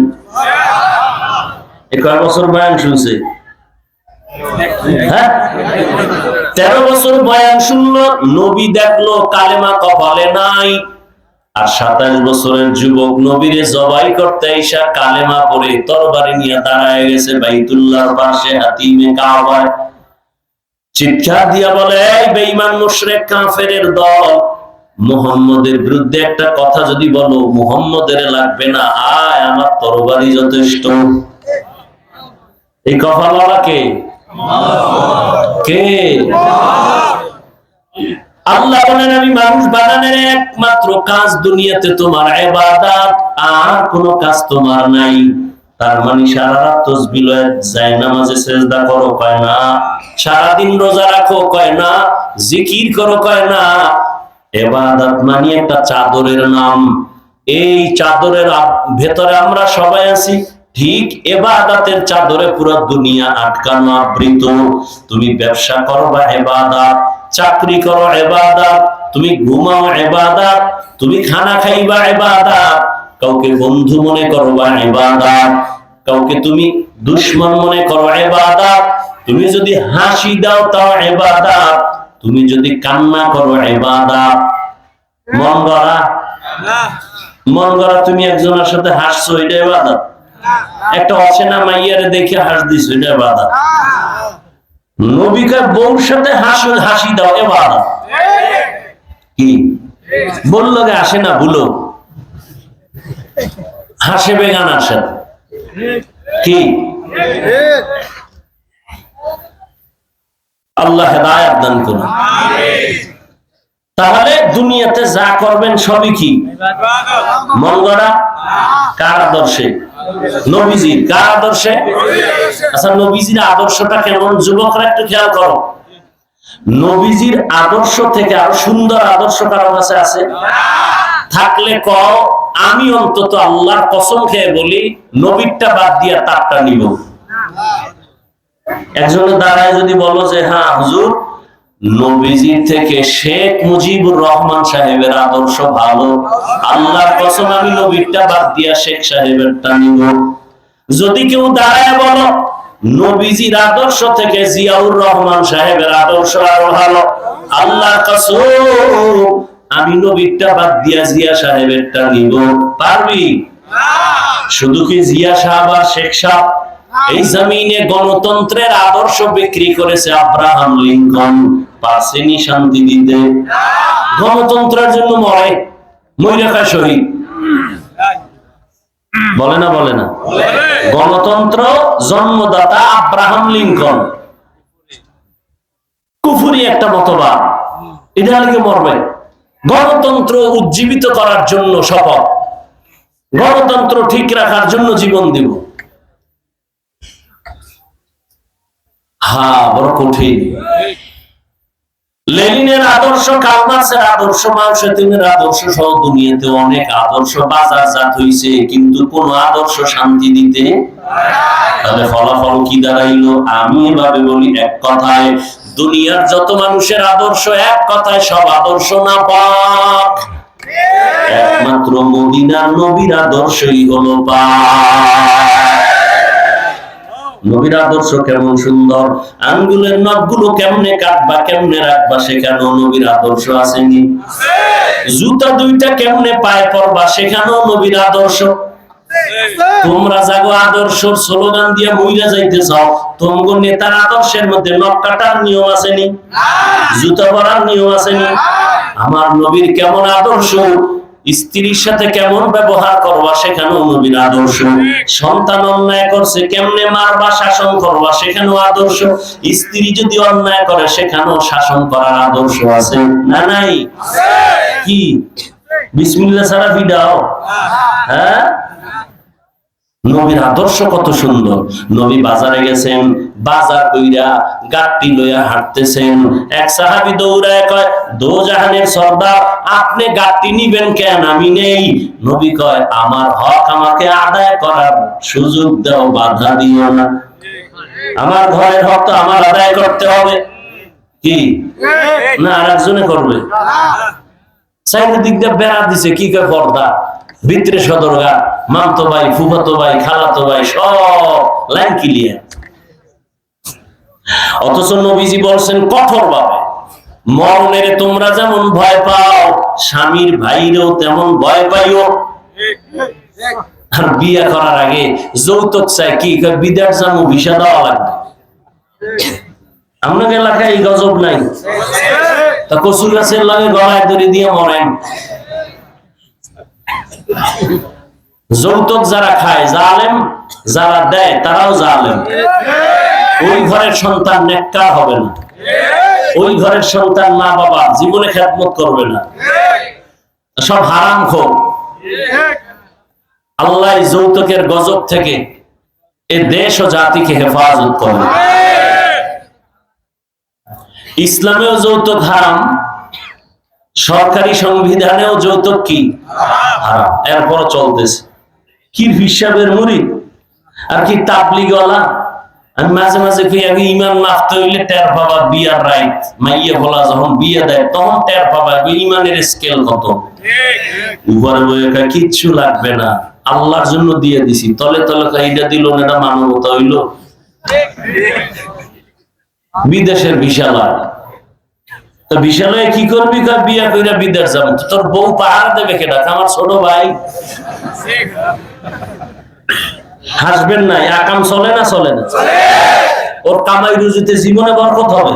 কয় বছর বয়ান শুনছে? 13 বছর বয়ান শুনলো, নবী দেখলো কালেমা কপালে নাই। আর 27 বছরের যুবক নবীরে জবাই করতে এসে কালেমা পড়ে তরবারি নিয়ে দাঁড়ায় গেছে বাইতুল্লাহর পাশে, হাতিমে কাবায়। চিৎকার দিয়া বলে, এই বেঈমান মুশরিক কাফেরের দল, মুহাম্মদের বিরুদ্ধে একটা কথা যদি বলো, মুহাম্মদের লাগবে না, আয় আমার তরবারি যথেষ্ট। এই কপালওয়ালা কে? কে? আল্লাহ বলেন, আমি মানুষ বানানোর একমাত্র কাজ দুনিয়াতে তোমার ইবাদত, আর কোনো কাজ তোমার নাই। তার মানে সারা রাত তাসবিহ লয়ে যায় নামাজে সিজদা করো কয় না, সারাদিন রোজা রাখো কয় না, জিকির করো কয় না। ইবাদত মানে একটা চাদরের নাম, এই চাদরের ভেতরে আমরা সবাই আছি। ঠিক ইবাদতের চাদরে পুরো দুনিয়া আটকানো, আবৃত। তুমি ব্যবসা করবা ইবাদত, চাকরি করো ইবাদত, তুমি ঘুমাও ইবাদত, তুমি খানা খাইবা ইবাদত, কাউকে বন্ধু মনে করবা ইবাদত, কাউকে তুমি দুশমন মনে করো ইবাদত, তুমি যদি হাসি দাও তাও ইবাদত, তুমি যদি কান্না করো ইবাদত। মন গড়া, মন গড়া তুমি একজনের সাথে হাসছো, এটা ইবাদত। একটা অচেনা মাইয়ারে দেখে হাস দিছো, এটা ইবাদত। নবীকে বউর সাথে হাসি দাও ইবাদত। কি বললো গে? আসে না ভুলো, হাসে বেগানার সাথে। কি? আল্লাহ হেদায়েত দান করুন। তাহলে দুনিয়াতে যা করবেন সবই কি মন গড়া? কার আদর্শে? নবীজির। কার আদর্শে? আচ্ছা, নবীজির আদর্শটা কেমন যুবকরা একটু খেয়াল করো। নবীজির আদর্শ থেকে আরো সুন্দর আদর্শ কারো কাছে আছে? থাকলে কও, আমি অন্তত আল্লাহর কসম খেয়ে বলি, নবীরটা বাদ দিয়া তারটা নিব। একজনের দাঁড়ায় যদি বলো যে হ্যাঁ হুজুর, নবীজির থেকে শেখ মুজিবুর রহমান সাহেবের আদর্শ ভালো, আল্লাহর কসম আমি নবীরটা বাদ দিয়া শেখ সাহেবেরটা নিব। যদি কেউ দাঁড়ায় বলো নবীজির আদর্শ থেকে জিয়াউর রহমান সাহেবের আদর্শ আরো ভালো, আল্লাহর কসম আমি নবীরটা বাদ দিয়া জিয়া সাহেবেরটা নিব, পারবি? শুধু কি জিয়া সাহেব আর শেখ সাহেব? এই জমিনে গণতন্ত্রের আদর্শ বিক্রি করেছে আব্রাহাম লিঙ্কন, পারসেনি শান্তি দিতে? গণতন্ত্রের জন্য মরে, মইরা খায় শহীদ। বলে না? বলে না? গণতন্ত্র জন্মদাতা আব্রাহাম লিঙ্কন, কুফরি একটা মতবাদ, এটা লিখে মরবে। গণতন্ত্র উজ্জীবিত করার জন্য শপথ, গণতন্ত্র ঠিক রাখার জন্য জীবন দিব। হ্যাঁ, বড় কঠিন। লেনিনের আদর্শ, কার্ল মার্ক্সের আদর্শ, মাও সেতুংয়ের আদর্শ সহ দুনিয়াতে অনেক আদর্শ বাজারজাত হইছে, কিন্তু কোন আদর্শ শান্তি দিতে। তাহলে ফলাফল কি দাঁড়াইলো? আমি এভাবে বলি, এক কথায় দুনিয়ার যত মানুষের আদর্শ এক কথায় সব আদর্শ না পাক, একমাত্র মদিনার নবীর আদর্শই হলো পাক। নবীর আদর্শ কেমন সুন্দর, আঙ্গুলের নখগুলো কেমনে কাটবা কেমনে রাখবা সেখানেও নবীর আদর্শ আসেনি। জুতা দুইটা কেমনে পায়ে পরবা সেখানেও নবীর আদর্শ। তোমরা জাগো আদর্শের স্লোগান দিয়ে মইরা যাইতে চাও, তোমাগো নেতার আদর্শের মধ্যে নখ কাটার নিয়ম আসেনি, জুতা পরার নিয়ম আসেনি। আমার নবীর কেমন আদর্শ, স্ত্রীর সাথে কেমন ব্যবহার করবা সেখানেও নবীর আদর্শ। সন্তান অন্যায় করছে কেমনে মারবা শাসন করবা সেখানেও আদর্শ। স্ত্রী যদি অন্যায় করে সেখানেও শাসন করার আদর্শ আছে না নাই? কি বিসমিল্লাহ ছাড়া বিদাও? হ্যাঁ, নবীর আদর্শ কত সুন্দর। নবী বাজারে গেছেন, বাজার কইরা গাট্টি লইয়া হাঁটতেছেন। এক সাহাবী দৌড়ায় কয়, দোজাহানের সর্দার আপনি গাট্টি নিবেন কেন, আমি নেই। নবী কয়, আমার হক আমাকে আদায় করার সুযোগ দাও, বাধা দিও না। আমার ঘরের হক তো আমার আদায় করতে হবে। কি না আরেকজনে করবে? চারিদিক দিয়ে বেড়া দিছে, কি কয় পর্দা, ভিতরে সদরঘাট, মামতো ভাই, ফুফাতো ভাই, খালাতো ভাই সব লাইন ক্লিয়ার। অথচ নবীজি বলছেন কঠোর ভাবে, মরণের তোমরা যেমন ভয় পাও স্বামীর ভাইরেও তেমন ভয় পাইও। আর বিয়ে করার আগে যৌতুক চাই, কি বিদেশ যাবো ভিসা দেওয়া লাগবে। আপনার এলাকায় এই গজব নাই? তা কচু গাছের লাগে গলায় দড়ি দিয়ে মরেন। যৌতুক যারা খায় জালেম, যারা দেয় তারাও জালেম। ওই ঘরের সন্তান নেককার হবে না, ওই ঘরের সন্তান মা বাবা জীবনে খেদমত করবে না, সব হারামখোর। আল্লাহ যৌতুকের গজব থেকে এ দেশ ও জাতিকে হেফাজত করে। ইসলামেও যৌতুক হারাম, সরকারি সংবিধানেও যৌতুক কি হারাম, এরপর চলতেছে। কি হিসাবের মুরিদ আর কি তাবলিগওয়ালা। আমি মাঝে মাঝে আগে ইমান মাফতে হইলে টের পাবা বিয়ার রাইট, মাইয়া বলা যখন বিয়ে দেয় তখন টের পাবা ইমানের স্কেল কত। উপরে বইয়ে কিচ্ছু লাগবে না, আল্লাহর জন্য দিয়ে দিছি, তলে তলে এইটা দিল না, এটা মানবতা হইল। বিদেশের বিশালায় তো বিশালয়ে কি করবি, বিয়া কইরা বিদেশ যাবো, তোর বউ পাহাড় দেবে কেডা? আমার ছোট ভাই। হাসবেন না, আকাম চলে না? চলে না। ওর কামাই রুজিতে জীবনে বরকত হবে।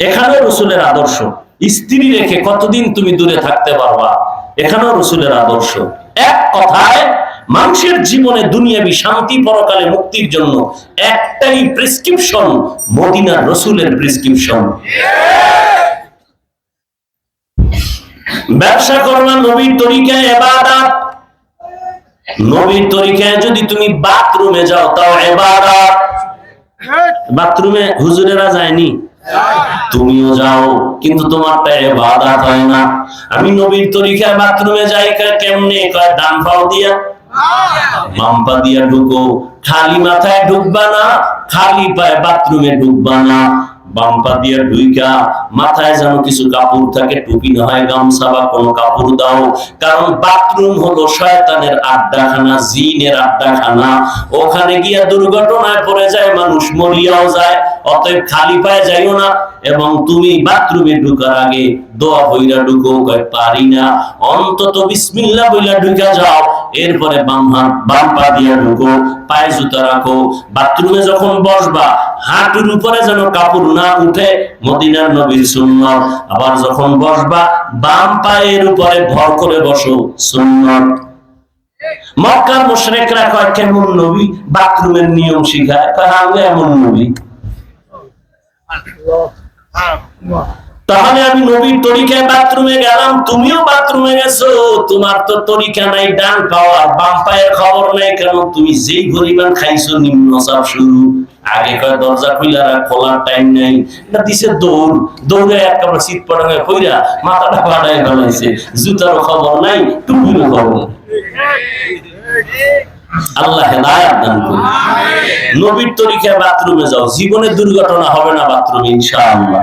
এখানেও রসুলের আদর্শ। স্ত্রী রেখে কতদিন তুমি দূরে থাকতে পারবা, এখানেও রসুলের আদর্শ। এক কথায় মানুষের জীবনে দুনিয়াবি শান্তি পরকালে মুক্তির জন্য একটাই প্রেসক্রিপশন, মদিনার রসুলের প্রেসক্রিপশন। ব্যবসা করবা নবীর তরিকায়, ইবাদত। নবীর তরিকায় যদি তুমি বাথরুমে যাও তাও ইবাদত। বাথরুমে হুজুরেরা যায়নি, তুমিও যাও, কিন্তু তোমারটা ইবাদত হয় না। আমি নবীর তরিকায় বাথরুমে যাই কেমনে? কয় ডান পাও দিয়া বাম পা দিয়া ঢুকো, খালি মাথায় ঢুকবা না, খালি পায়ে বাথরুমে ঢুকবা না। বাম পা দিয়া ঢুইকা মাথায় যেন কিছু কাপড় থাকে, টুপি না হয় গামছা বা কোনো কাপড় দাও। কারণ বাথরুম হলো শয়তানের আড্ডাখানা, জিনের আড্ডাখানা। ওখানে গিয়া দুর্ঘটনায় পড়ে যায় মানুষ, মরিয়াও যায়। অতএব খালি পায়ে যাইও না। এবং তুমি বাথরুমে ঢুকার আগে দোয়া বইলা ঢুকো, কয় পারি না, অন্তত বিসমিল্লাহ বইলা ঢুকা যাও। এরপরে বাম পা দিয়া ঢুকো, পায়ে জুতা রাখো। বাথরুমে যখন বসবা হাঁটুর উপরে যেন কাপড় না উঠে, মদিনার নবীর সুন্নাত। আবার যখন বসবা বাম পায়ের উপরে ভর করে বসো, সুন্নাত। মক্কার মুশরিকরা কয় কেমন নবী বাথরুমের নিয়ম শিখায়? কয় আমি এমন নবী। তাহলে আমি নবীর তরিকায় বাথরুমে গেলাম, তুমিও বাথরুমে গেছো, তোমার তো তরিকা নাই ডান পাওয়ার, বাম পায়ের খবর নাই। কেন? তুমি যেই পরিমাণ খাইছো নিম্ন চাপ শুরু। আগে কয় দরজা খুইলা খোলার টাইম নাই, এটা দিছে দৌড়, দৌড়ে একেবারে শীত পড়ায় কইরা মাথাটা পাড়ায় ফেলাইছে। জুতারও খবর নাই, টুপিরও খবর। আল্লাহ হেদায়েত দান করুন। নবীর তরিকায় বাথরুমে যাও, জীবনে দুর্ঘটনা হবে না বাথরুমে ইনশাআল্লাহ।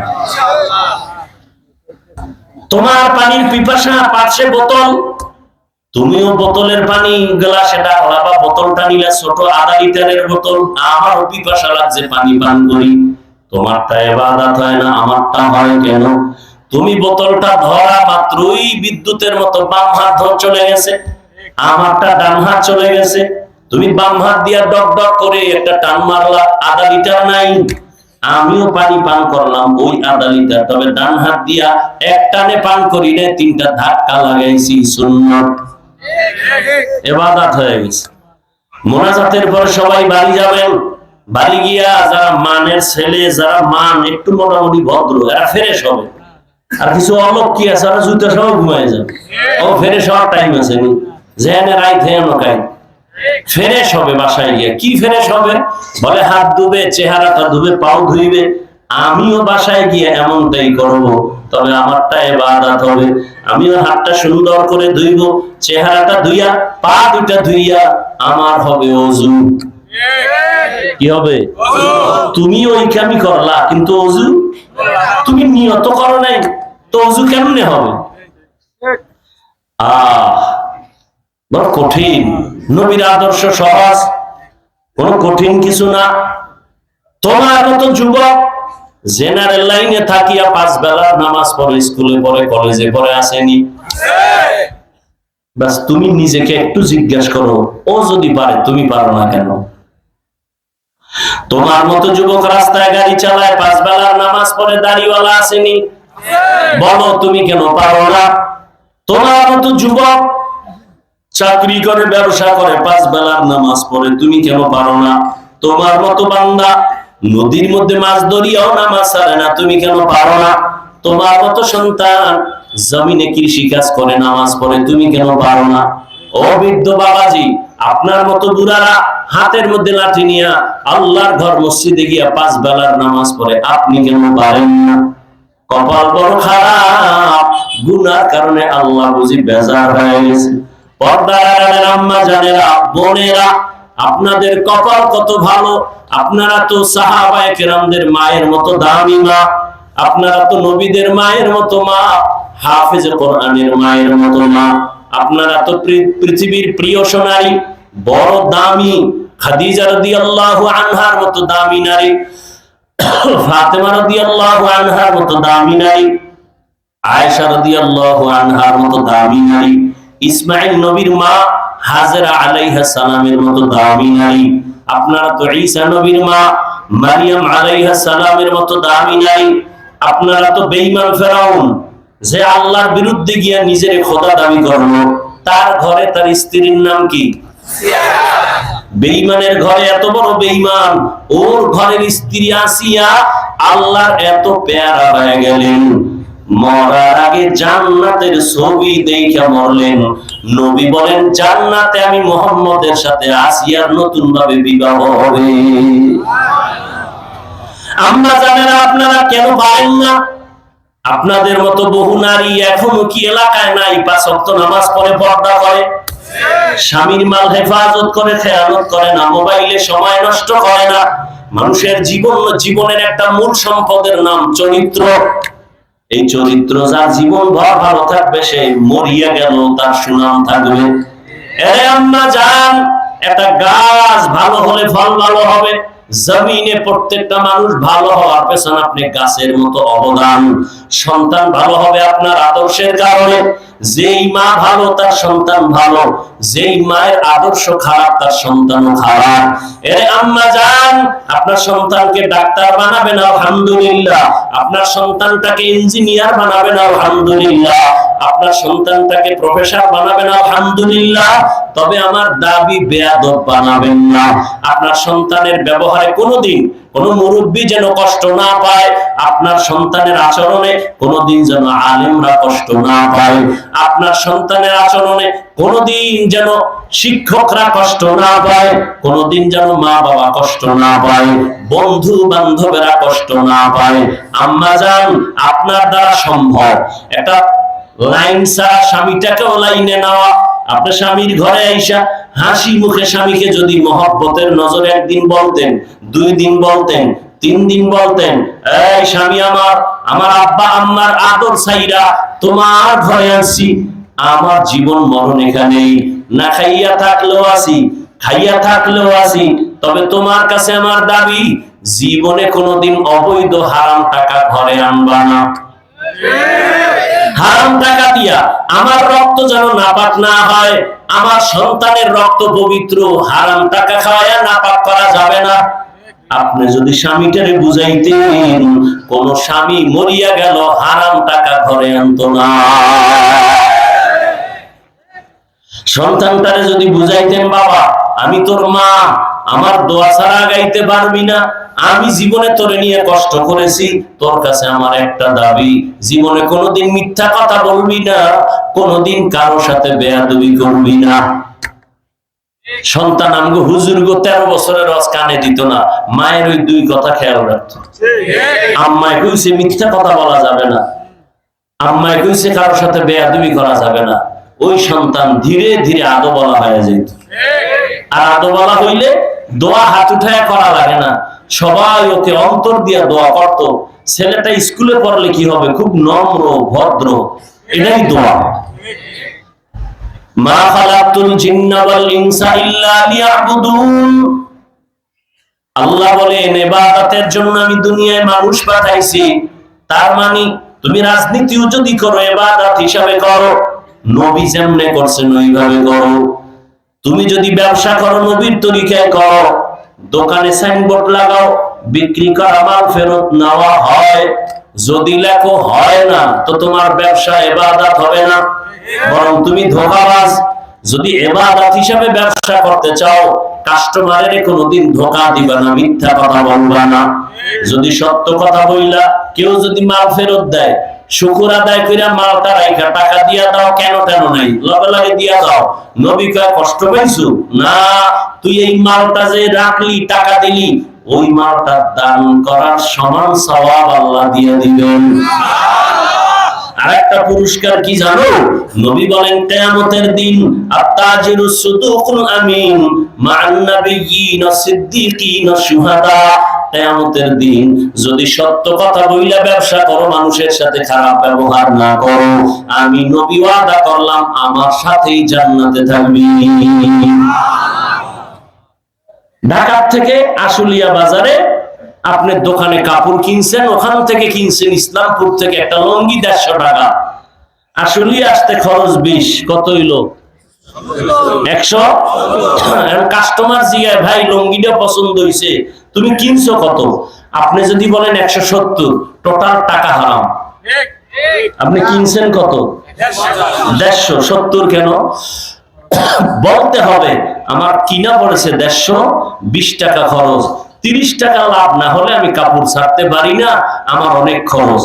তোমার পানির পিপাসা, পাশে বোতল, তুমিও বোতলের পানি গ্লাসে ডাকলা বা বোতলটা নিলে ছোট 1/2 লিটারের বোতল, আমারও পিপাসা লাগছে পানি পান করি। তোমারটা ইবাদত হয় না, আমারটা হয় কেন? তুমি বোতলটা ধরা মাত্রই বিদ্যুতের মতো বাম হাত চলে গেছে, আমারটা ডান হাত চলে গেছে। তুমি বাম হাত দিয়া ডক ডক করে একটা টান মারলা, 1/2 লিটার নাই, আমিও পানি পান করলাম ওই 1/2 লিটার, তবে ডান হাত দিয়া এক টানে পান করি না, 3টা ধাক্কা লাগাইছি, সুন্নাত ইবাদত হয়ে গেছে। মোনাজাতের পর সবাই বাড়ি যাবেন, বাড়ি গিয়া যারা মানের ছেলে, যারা মান একটু মোটামুটি ভদ্র, এরা ফ্রেশ হবে। আর কিছু অলক কি আছে, ওরা জুতা সহ ঘুমায় যাবে, ও ফ্রেশ হওয়ার টাইম আছে নি, যেখানে রাইত হেন কাই ফ্রেশ হবে। বাসায় গিয়ে কি ফ্রেশ হবে? বলে হাত ধুবে, চেহারাটা ধুবে, পাও ধুইবে। আমিও বাসায় গিয়ে এমনটাই করব, তবে আমারটা ইবাদত হবে। আমিও হাতটা সুন্দর করে ধুইব, চেহারাটা ধুইয়া, পা দুটা ধুইয়া আমার হবে ওযু। কি হবে? তুমি ওই কামই করলা, কিন্তু ওযু তুমি নিয়ত করো নাই, তো ওযু কেমনে হবে? বড় কঠিন। নবীর আদর্শ সহজ, কোন কঠিন কিছু না। তোমার মতো যুবক জেনারেল লাইনে থাকিয়া 5 বেলার নামাজ পড়ে, স্কুলে পড়ে, কলেজে পড়ে আসেনি? বাস তুমি নিজেকে একটু জিজ্ঞাসা করো, ও যদি পারে তুমি পারো না কেন? তোমার মতো যুবক রাস্তায় গাড়ি চালায়, 5 বেলার নামাজ পড়ে, দাড়িওয়ালা আসেনি? বলো তুমি কেন পারো না? তোমার মতো যুবক চাকরি করে, ব্যবসা করে, 5 বেলার নামাজ পড়ে, তুমি কেন পারো না? তোমার মতো বান্দা নদীর মধ্যে মাছ ধরিয়াও নামাজ ছাড়ে না, তুমি কেন পারো না? তোমার মতো সন্তান জমিনে কৃষি কাজ করে, নামাজ পড়ে, তুমি কেন পারো না? ও বৃদ্ধ বাবাজি, আপনার মতো বুড়ারা হাতের মধ্যে লাঠি নিয়ে আল্লাহর ঘর মসজিদে গিয়া 5 বেলার নামাজ পড়ে, আপনি কেন পারেন না? কপাল বড় খারাপ, গুনার কারণে আল্লাহ বুঝি বেজার হয়ে গেছে। পর্দার আড়ালের আম্মা জানেরা, বোনেরা, আপনাদের কপাল কত ভালো। আপনারা তো সাহাবায়ে কেরামদের মায়ের মতো দামি মা, আপনারা তো নবীদের মায়ের মতো মা, হাফেজে কোরআনের মায়ের মতো মা, আপনারা তো পৃথিবীর প্রিয় সোনারী, বড় দামি খাদিজা রাদিয়াল্লাহু আনহার মতো দামি নারী, ফাতেমা রাদিয়াল্লাহু আনহার মতো দামি নারী, আয়েশা রাদিয়াল্লাহু আনহার মতো দামি নারী, ইসমাঈল নবীর মা হাজেরা আলাইহা সালামের মতো দামি নারী, আপনারা তো ঈসা নবীর মা মারিয়াম আলাইহা সালামের মতো দামি নারী। আপনারা তো বেঈমান ফেরাউন, যে আল্লাহর বিরুদ্ধে গিয়া নিজের খোদা দাবি করলো, তার ঘরে তার স্ত্রীর নাম কি? বেঈমানের ঘরে এত বড় বেঈমান, ওর ঘরের স্ত্রী আসিয়া আল্লাহর এত পেয়ারা হয়ে গেলেন, মরার আগে জান্নাতের ছবি দেখে মরলেন। নবী বলেন, জান্নাতে আমি মুহাম্মদের সাথে আসিয়ার নতুন ভাবে বিবাহ হবে। আমরা জানেন আপনারা কেন পারেন না? আপনাদের মতো বহু নারী এখনো কি এলাকায় নাই 5 ওয়াক্ত নামাজ পড়ে, পর্দা করে, স্বামীর মাল হেফাজত করে, খেয়ানত করে না, মোবাইলে সময় নষ্ট করে না। মানুষের জীবনের একটা মূল সম্পদের নাম চরিত্র। এই চরিত্র যার জীবন ভর ভালো থাকবে, সে মরিয়া গেল তার সুনাম থাকবে। আরে আম্মা জান, একটা গাছ ভালো হলে ফল ভালো হবে। জমিনে প্রত্যেকটা মানুষ ভালো হওয়ার পেছনে আপনি গাছের মতো অবদান। সন্তান ভালো হবে আপনার আদর্শের কারণে। যেই মা ভালো তার সন্তান ভালো, যেই মায়ের আদর্শ খারাপ তার সন্তানও খারাপ। এরে আম্মা জান, আপনার সন্তানকে ডাক্তার বানাবেন আলহামদুলিল্লাহ, আপনার সন্তানটাকে ইঞ্জিনিয়ার বানাবেন আলহামদুলিল্লাহ, আপনার সন্তানটাকে প্রফেসর বানাবেন আলহামদুলিল্লাহ, তবে আমার দাবি বেয়াদব বানাবেন না। আপনার সন্তানের ব্যবহারে কোনোদিন কোন মুরব্বী যেন কষ্ট না পায়, আপনার সন্তানের আচরণে কোনোদিন যেন আলেমরা কষ্ট না পায়, আপনার সন্তানের আচরণে কোনোদিন যেন শিক্ষকরা কষ্ট না পায়, কোনোদিন যেন মা বাবা কষ্ট না পায়, বন্ধু বান্ধবেরা কষ্ট না পায়। আম্মা জান, আপনার দ্বারা সম্ভব। একটা লাইন ছাড়া স্বামীটাকেও লাইনে নেওয়া, আপনার স্বামীর ঘরে আইসা হাসি মুখে স্বামীকে যদি মহব্বতের নজরে একদিন বলতেন, 2 দিন বলতেন, 3 দিন বলতেন, এই স্বামী আমার, আমার আব্বা আম্মার আদর চাইরা তোমার ঘরে আসছি, আমার জীবন মরণ এখানেই, না খাইয়া থাকলেও আছি, খাইয়া থাকলেও আছি, তবে তোমার কাছে আমার দাবি, জীবনে কোনোদিন অবৈধ হারাম টাকা ঘরে আনবা না। হারাম টাকা দিয়া আমার রক্ত যেন নাপাক না হয়, আমার সন্তানের রক্ত পবিত্র, হারাম টাকা খাওয়ায়া নাপাক করা যাবে না। আপনি যদি স্বামীটারে বুঝাইতেন, কোন স্বামী মরিয়া গেল হারাম টাকা ঘরে আনতো না। সন্তানটারে যদি বুঝাইতেন, বাবা আমি তোর মা, আমার দোয়া ছাড়া গাইতে পারবি না, আমি জীবনে তোরে নিয়ে কষ্ট করেছি, তোর কাছে আমার একটা দাবি, জীবনে কোনোদিন মিথ্যা কথা বলবি না, কোনোদিন কারো সাথে বেয়াদবি করবি না। সন্তান আমগো হুজুর গো 13 বছরের রস কানে দিত না, মায়ের ওই 2 কথা খেয়াল রাখতো। আম্মায় কইছে মিথ্যা কথা বলা যাবে না, আম্মায় কইছে কারোর সাথে বেয়াদবি করা যাবে না, ওই সন্তান ধীরে ধীরে আদো বলা হয়ে যেত। আর আদো বলা হইলে দোয়া হাত উঠায় করা লাগে না, সবাই ওকে অন্তর দিয়া দোয়া করত। ছেলেটা স্কুলে পড়লে কি হবে, খুব নম্র ভদ্র, এটাই দোয়া। মা খালাকতুল জিন্না ওয়াল ইনসা ইল্লা লিয়াবুদুন, আল্লাহ বলেন ইবাদতের জন্য আমি দুনিয়ায় মানুষ পাঠাইছি। তার মানে তুমি রাজনীতিও যদি করো ইবাদত হিসাবে করো, নবী যেমনে করছেন ওইভাবে করো। তুমি যদি ব্যবসা করো নবীর তরিকায় করো, দোকানে সাইনবোর্ড লাগাও, বিক্রি করা মাল ফেরত নেওয়া হয়, যদি লেখো হয় না, তো তোমার ব্যবসা ইবাদত হবে না, বরং তুমি ধোঁকাবাজ। যদি ইবাদত হিসাবে ব্যবসা করতে চাও, কাস্টমারের কোনোদিন ধোঁকা দিবা না, মিথ্যা কথা বলবা না। যদি সত্য কথা বইলা কেউ যদি মাল ফেরত দেয়, শুকর আদায় কইরা মালটা রাইখা টাকা দিয়া দাও, কেন কেন নাই, লগে লগে দিয়া দাও। নবী কয় কষ্ট পাইছো না, তুই এই মালটা যে রাখলি, টাকা দিলি, ওই মালটা দান করার সমান সওয়াব আল্লাহ দিয়ে দিবেন। আরেকটা পুরস্কার কি জানো? নবী বলেন কিয়ামতের দিন আত-তাজিরু সুদুকুল আমিন মা'আন নাবিয়্যিন সিদ্দিকিন শুহাদা, কিয়ামতের দিন যদি সত্য কথা বইলা ব্যবসা করো, মানুষের সাথে খারাপ ব্যবহার না করো, আমি নবী ওয়াদা করলাম আমার সাথেই জান্নাতে থাকবি। ঢাকা থেকে আশুলিয়া বাজারে আপনি দোকানে কাপড় কিনছেন, ওখান থেকে কিনছেন ইসলামপুর থেকে একটা লুঙ্গি 150 টাকা, আশুলিয়া আসতে খরচ 20, কত হইলো 100। কাস্টমার জিগায় ভাই লুঙ্গিটা পছন্দ হইছে, তুমি কিনছো কত? আপনি যদি বলেন 170, টোটাল টাকা হারাম। আপনি কিনছেন কত? 150। 70 কেন? বলতে হবে আমার কিনা পড়েছে 150, 20 টাকা খরচ, 30 টাকা লাভ না হলে আমি কাপড় ছাড়তে পারি না, আমার অনেক খরচ।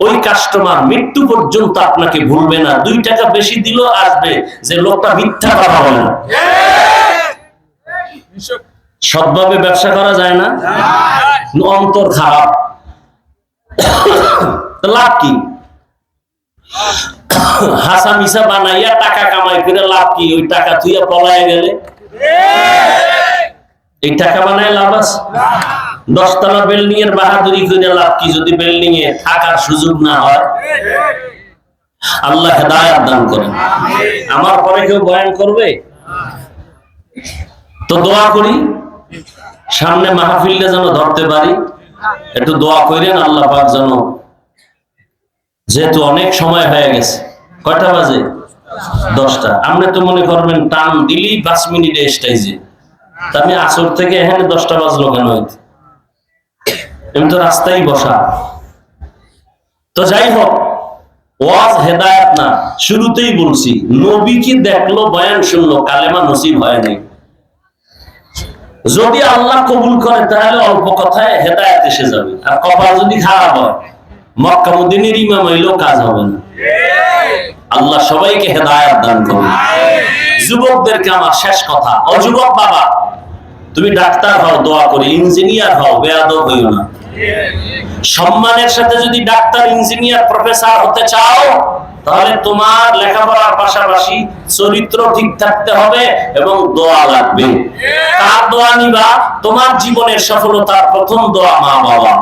ওই কাস্টমার মৃত্যু পর্যন্ত আপনাকে ভুলবে না, 2 টাকা বেশি দিলেও আসবে যে লোকটা মিথ্যা কথা বলে না। সৎভাবে ব্যবসা করা যায় না, অন্তর খারাপ, লাভ কি? হাসা মিশা বানাইয়া টাকা কামাই করে লাভ কি? ওই টাকা তুইয়া পলায় গেলে এই টাকা বানায় লাভ আছে? 10 তলা বিল্ডিং এর বাহাদুরি করে লাভ কি যদি বিল্ডিং এ থাকার সুযোগ না হয়? আল্লাহ হেদায়েত দান করেন। আমার পরে কেউ বয়ান করবে তো দোয়া করি সামনে মাহফিলটা যেন ধরতে পারি, একটু দোয়া করেন আল্লাহ পাক যেন, যেহেতু অনেক সময় হয়ে গেছে, কয়টা বাজে? 10টা। আপনি তো মনে করবেন টান দিলি 5 মিনিটে স্টেজে, তা আমি আসর থেকে এখানে 10টা বাজলো কেন হইতে? আমি তো রাস্তায় বসা। তো যাই হোক, ওয়াজ হেদায়েত না, শুরুতেই বলছি নবীকে দেখলো, বয়ান শুনলো, কালেমা নসিব হয় নাই। যদি আল্লাহ কবুল করে তাহলে অল্প কথায় হেদায়েত এসে যাবে, আর কপাল যদি খারাপ হয় মক্কা মদিনার ইমাম হইলেও কাজ হবে না। আল্লাহ সবাইকে হেদায়েত দান করুন। যুবকদেরকে আমার শেষ কথা, ও যুবক বাবা, তুমি ডাক্তার হও, দোয়া করি, ইঞ্জিনিয়ার হও, বেয়াদব হইও না। সম্মানের সাথে যদি ডাক্তার, ইঞ্জিনিয়ার, প্রফেসর হতে চাও, তাহলে তোমার লেখাপড়ার পাশাপাশি চরিত্র ঠিক থাকতে হবে এবং দোয়া লাগবে। কার দোয়া নিবা? তোমার জীবনের সফলতার প্রথম দোয়া মা বাবা,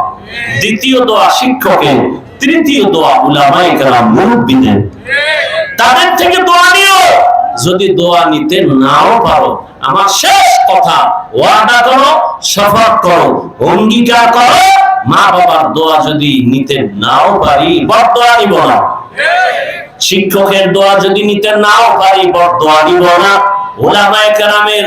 দ্বিতীয় দোয়া শিক্ষকের, তৃতীয় দোয়া উলামায়ে কেরাম মুরব্বিদের, তাদের থেকে দোয়া নিও। যদি দোয়া নিতে নাও পারো, আমার শেষ কথা, ওয়াদা করো, শপথ করো, অঙ্গীকার করো, মা বাবার দোয়া যদি নিতে নাও পারি বরদোয়া নিব না। শিক্ষকের দোয়া যদি নিতে নাও পারি বরদোয়া নিব না। উলামায়ে কেরামের